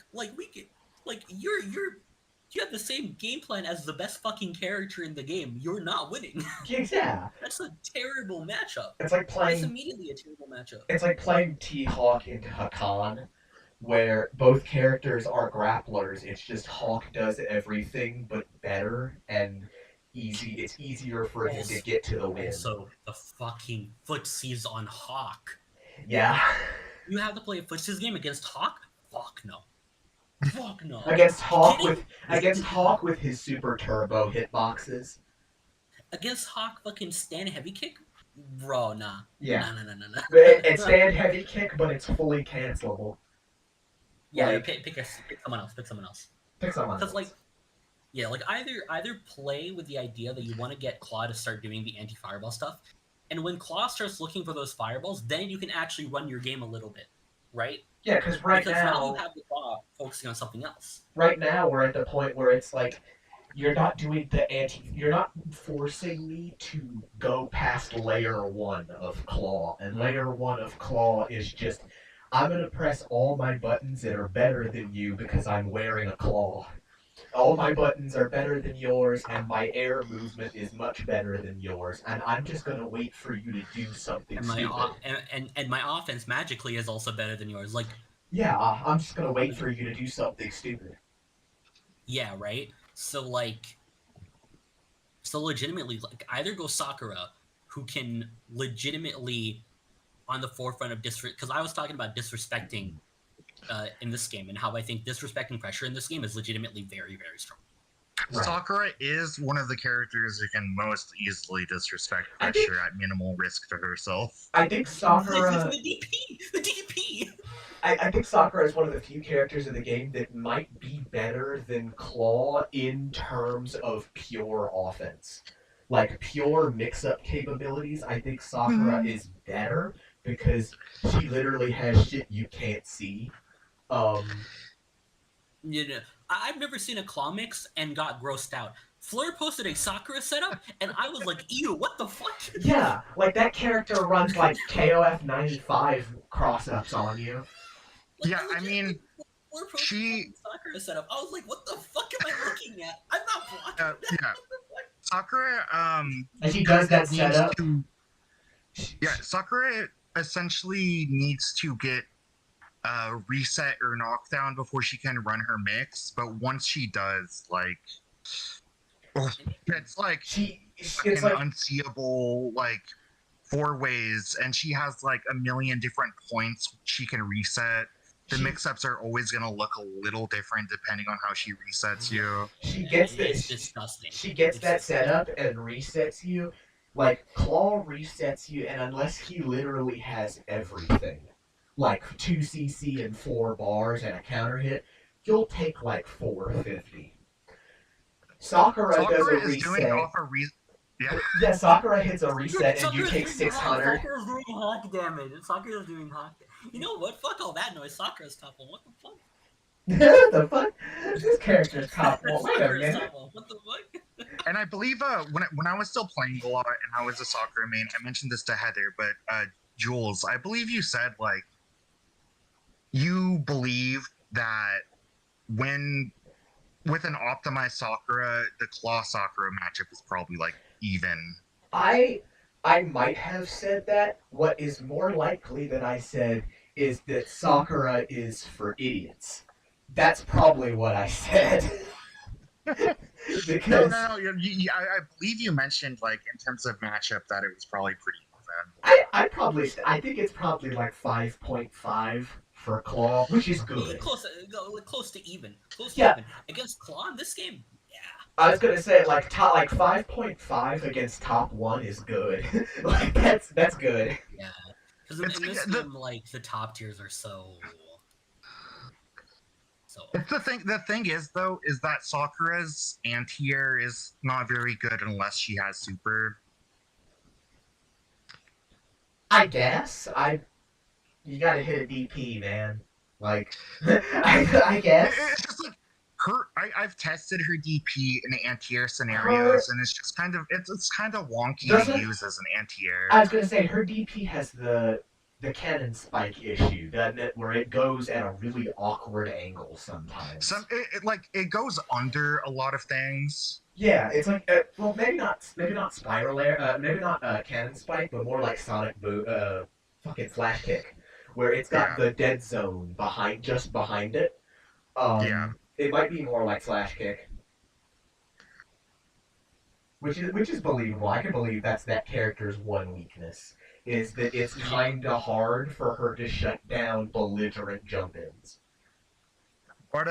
you have the same game plan as the best fucking character in the game. You're not winning. yeah, That's a terrible matchup. it's like It's playing immediately a terrible matchup. it's like playing T-Hawk into Hakan, where both characters are grapplers. It's just Hawk does everything but better and easy. It's easier for him to get to the win. Also, the fucking footsies on Hawk. Yeah. You have to play a footsies game against Hawk? Fuck no. Fuck no. Against Hawk Kidding? with his super turbo hitboxes. Against Hawk fucking stand heavy kick? Bro, nah. Yeah. Nah. It's stand heavy kick, but it's fully cancelable. Yeah, like- pick someone else. Pick someone else. Pick someone Because else. either play with the idea that you want to get Claw to start doing the anti-fireball stuff, and when Claw starts looking for those fireballs, then you can actually run your game a little bit, right? Yeah, because right Because now now you have the Claw focusing on something else. right now we're at the point where it's like you're not forcing me to go past layer 1 of Claw, and layer 1 of Claw is just I'm gonna press all my buttons that are better than you because I'm wearing a claw. All my buttons are better than yours, and my air movement is much better than yours, and I'm just gonna wait for you to do something And stupid. and my offense magically is also better than yours. Like, Yeah, I'm just gonna wait for you to do something stupid. yeah, right? So legitimately, like, either go Sakura, who can legitimately on the forefront of because I was talking about disrespecting in this game, and how I think disrespecting pressure in this game is legitimately very, very strong. Right. Sakura is one of the characters who can most easily disrespect I think- pressure at minimal risk to herself. I think Sakura. The DP. I think Sakura is one of the few characters in the game that might be better than Claw in terms of pure offense. Like, pure mix-up capabilities, I think Sakura is better because she literally has shit you can't see. You know, I've never seen a Claw mix and got grossed out. Fleur posted a Sakura setup, and I was like, ew, what the fuck? Yeah, like that character runs like KOF 95 cross-ups on you. Like, Yeah, I mean, Fleur posted she- a Sakura setup. I was like, what the fuck am I looking at? I'm not blocking that. Yeah. What the fuck? Sakura, And she does that needs setup. Yeah, Sakura essentially needs to get reset or knockdown before she can run her mix. But once she does, like, it's like It's an like unseeable like 4 ways, and she has like a million different points she can reset. The She- mix-ups are always gonna look a little different depending on how she resets you. she gets It's this. disgusting. She gets It's that disgusting. setup and resets you. Like, Claw resets you, and unless he literally has everything, like 2 CC and 4 bars and a counter hit, you'll take like 450. Sakura does a Sakura is doing reset. off a Yeah, Sakura hits a reset and you Sakura's take doing 600. Sakura's doing hawk damage. Sakura's doing hawk damage. You know what? Fuck all that noise. Sakura's top one. What the fuck? What the fuck? This character's top one. Wait a Sakura's minute. top one. What the fuck? And I believe when I was still playing a lot and I was a Sakura main, I mentioned this to Heather, but Jules, I believe you said like you believe that when with an optimized Sakura, the Claw Sakura matchup is probably like even. I might have said that. What is more likely that I said is that Sakura is for idiots. That's probably what I said. No, Because I believe you mentioned like in terms of matchup that it was probably pretty even. I think it's probably like 5.5 for Claw, which is good. Close to even. Close to Yeah. even. Against Claw in this game, yeah. I was gonna say like 5.5 against top 1 is good. Like that's good. Yeah. Because in this game, like, the top tiers are so... It's the thing. The thing is, though, is that Sakura's anti-air is not very good unless she has super. I guess you gotta hit a DP, man. Like I guess. It's just like her. I've tested her DP in anti-air scenarios, and it's just kind of it's kind of wonky to use as an anti-air. I was gonna say her DP has the cannon spike issue, doesn't it? Where it goes at a really awkward angle sometimes. It goes under a lot of things. Yeah, it's like well, maybe not spiral air, maybe not cannon spike, but more like sonic boot, fucking flash kick, where it's got the dead zone just behind it. It might be more like flash kick, which is believable. I can believe that's that character's one weakness. Is that it's kind of hard for her to shut down belligerent jump-ins. But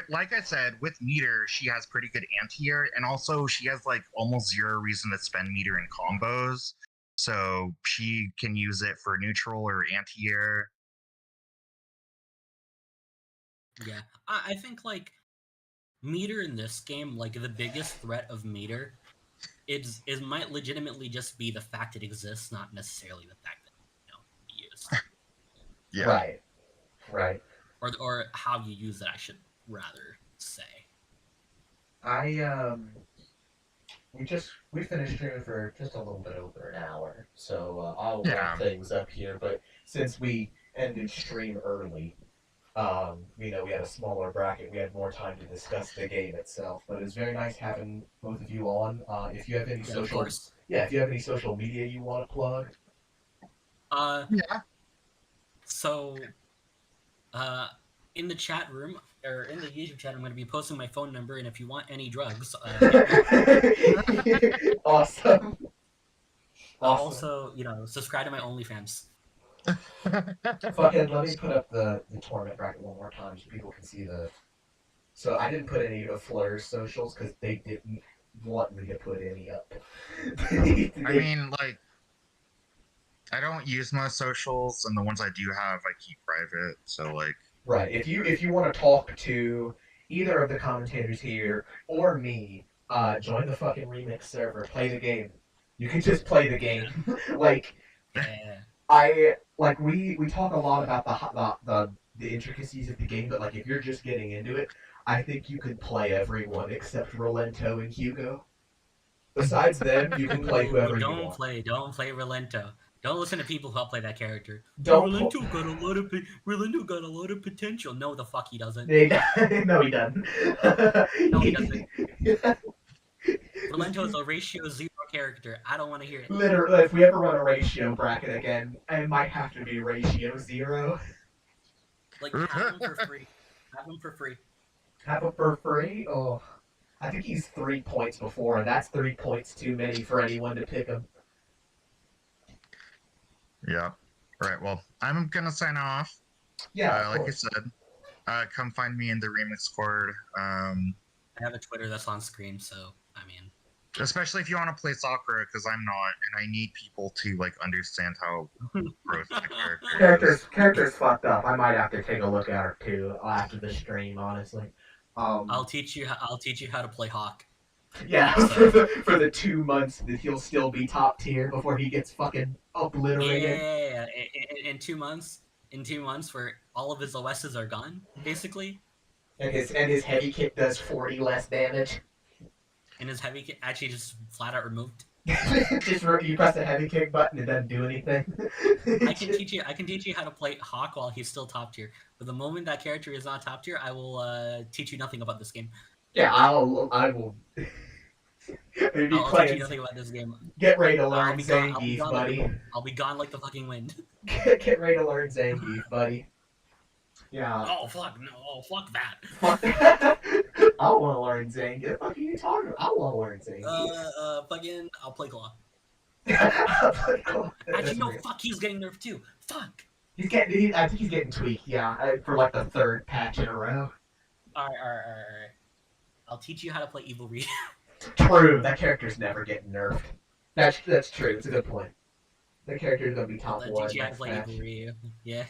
like I said, with meter, she has pretty good anti-air, and also she has like almost zero reason to spend meter in combos, so she can use it for neutral or anti-air. Yeah, I think like meter in this game, like the biggest threat of meter. It might legitimately just be the fact it exists, not necessarily the fact that be used. Yeah. Right. Or how you use it, I should rather say. We finished streaming for just a little bit over an hour, so I'll wrap things up here. But since we ended stream early, we had a smaller bracket. We had more time to discuss the game itself. But it was very nice having both of you on. If you have any if you have any social media you want to plug. So, in the chat room or in the YouTube chat, I'm going to be posting my phone number, and if you want any drugs, Awesome. Also, subscribe to my OnlyFans. Fucking let me put up the tournament bracket one more time so people can see the. So I didn't put any of Flair's socials because they didn't want me to put any up. I mean, like, I don't use my socials, and the ones I do have, I keep private. So, like, right. If you want to talk to either of the commentators here or me, join the fucking remix server. Play the game. You can just play the game. Like. Yeah. We talk a lot about the intricacies of the game, but like if you're just getting into it, I think you could play everyone except Rolento and Hugo. Besides them, you can play whoever you want. Don't play Rolento. Don't listen to people who play that character. Rolento got a lot of potential. No, the fuck he doesn't. No, he doesn't. No, he doesn't. Rolento is a ratio 0 character. I don't want to hear it. Literally, if we ever run a ratio bracket again, it might have to be ratio 0. Like, have him for free. Have him for free. Have him for free? Oh. I think he's 3 points before, and that's 3 points too many for anyone to pick him. Yeah. Right. Well, I'm gonna sign off. Yeah. Like I said, come find me in the Remix Squad. I have a Twitter that's on screen, so I mean. Especially if you want to play Sakura, because I'm not, and I need people to like understand how gross the character is. Character's fucked up. I might have to take a look at her too after the stream, honestly. I'll teach you how to play Hawk. Yeah, for the 2 months that he'll still be top tier before he gets fucking obliterated. Yeah. In 2 months, in 2 months where all of his OSs are gone, basically. And his heavy kick does 40 less damage. And his heavy kick actually just flat out removed. Just you press the heavy kick button, it doesn't do anything. I can teach you how to play Hawk while he's still top tier. But the moment that character is not top tier, I will teach you nothing about this game. Yeah, I will. Maybe I'll teach you nothing about this game. Get ready to learn I'll be gone Zangief, buddy. I'll be gone like the fucking wind. Get ready to learn Zangief, buddy. Yeah. Oh fuck no! Oh fuck that! I want to learn Zangief. What are you talking about? I want to learn Zangief. Fucking, I'll play Claw. Actually, Actually, no, fuck, he's getting nerfed too. Fuck. I think he's getting tweaked. Yeah, for like the 3rd patch in a row. Alright. I'll teach you how to play Evil Reed. True, that character's never getting nerfed. That's true. It's a good point. That character's gonna be top I'll 1. teach you how to next play patch. Evil Reed. Yeah.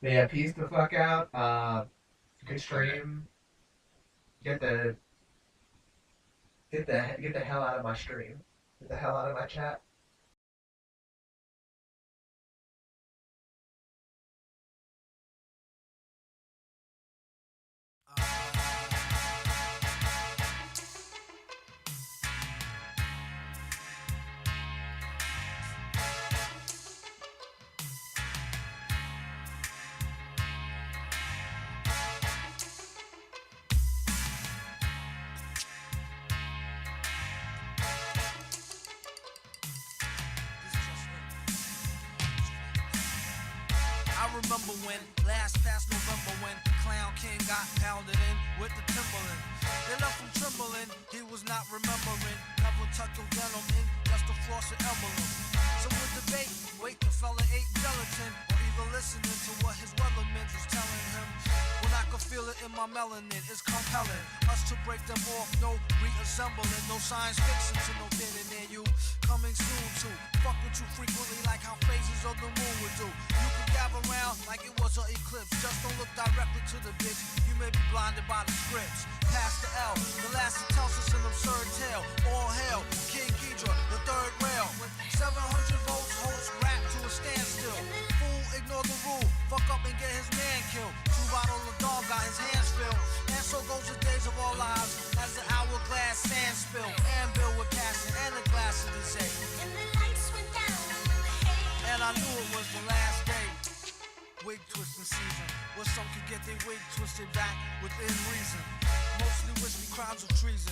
But yeah, peace the fuck out. Good stream. Get the hell out of my stream. Get the hell out of my chat. I remember when, last past November, when Clown King got pounded in with the Timberland. They left him trembling, he was not remembering. Never tuck your denim in, just to floss an emblem. So with debate, wait, the fella ate gelatin, or either listening to what his weathermen was telling him. When I could feel it in my melanin, it's compelling. Us to break them off, no reassembling, no science fiction to no getting near you. Coming soon to fuck with you frequently like how phases of the moon would do. You could gather around like it was an eclipse. Just don't look directly to the bitch. You may be blinded by the scripts. Past the L, the last that tells us an absurd tale. All hail, King Ghidra, the 3rd rail. 700 volts, holds rap to a standstill. Fool, ignore the rule. Fuck up and get his man killed. 2 bottles of dog got his hands filled. And so goes the days of our lives as the hourglass sand spill. And Bill with passion and a glass of the day. And I knew it was the last day. Wig twisting season, where some could get their wig twisted back within reason. Mostly wispy crimes of treason.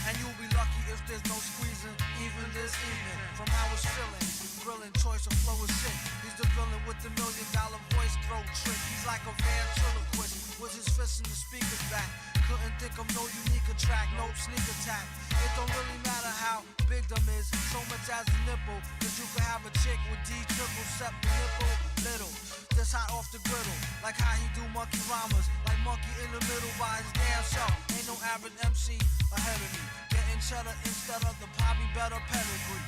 And you'll be lucky if there's no squeezing, even this evening. From how it's feeling, grilling choice of flow is sick. He's the villain with the $1 million voice throat trick. He's like a ventriloquist with his fists in the speaker's back. Couldn't think of no unique track, no sneak attack. It don't really matter how big them is, so much as a nipple. Cause you could have a chick with D triple, set the nipple little. This hot off the griddle, like how he do monkey rhymes. Like monkey in the middle by his damn self. Ain't no average MC ahead of me. Getting cheddar instead of the probably better pedigree.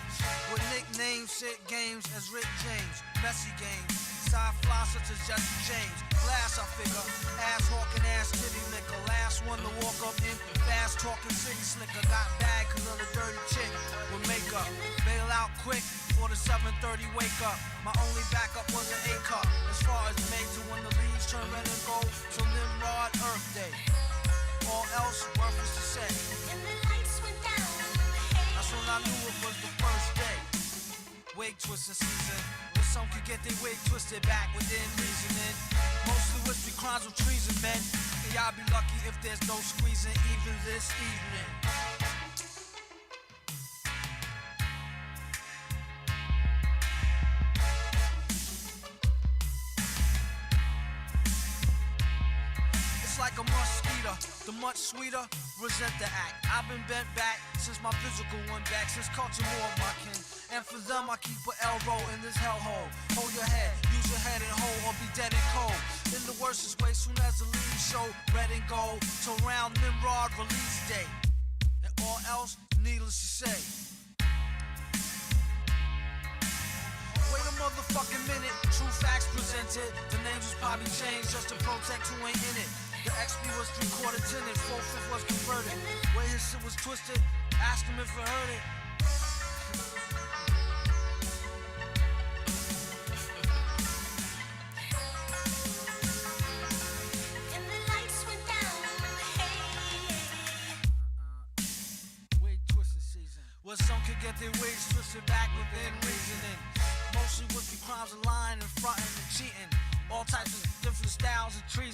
With nicknames, sick games as Rick James. Messy games, side fly such as Jesse James. Glass I figure, ass hawking, ass titty liquor. Last one to walk up in, fast talking city slicker. Got bad cause of the dirty chick with makeup. Bail out quick for the 7:30 wake up. My only backup was an A cup. As far as made to when the leaves turn red and gold. Till Nimrod Earth Day. All else worthless to say. That's when I knew it was the first day. Wig twisting season, where some could get their wig twisted back within reasoning. Mostly wispy crimes of treason, men. And y'all be lucky if there's no squeezing even this evening. It's like a mosquito, the much sweeter, resent the act. I've been bent back since my physical went back, since culture more of my kin. And for them I keep an elbow in this hellhole. Hold your head, use your head and hold, or be dead and cold. In the worstest way, soon as the leaves show red and gold, till round Nimrod release day. And all else, needless to say. Wait a motherfucking minute, true facts presented. The names was probably changed just to protect who ain't in it. The XP was 3/4 tinted, 4/5 was converted. Where his shit was twisted, ask him if he heard it. where some could get their wigs twisted back within reasoning. Mostly with the crimes of lying and fronting and cheating. All types of different styles of treason.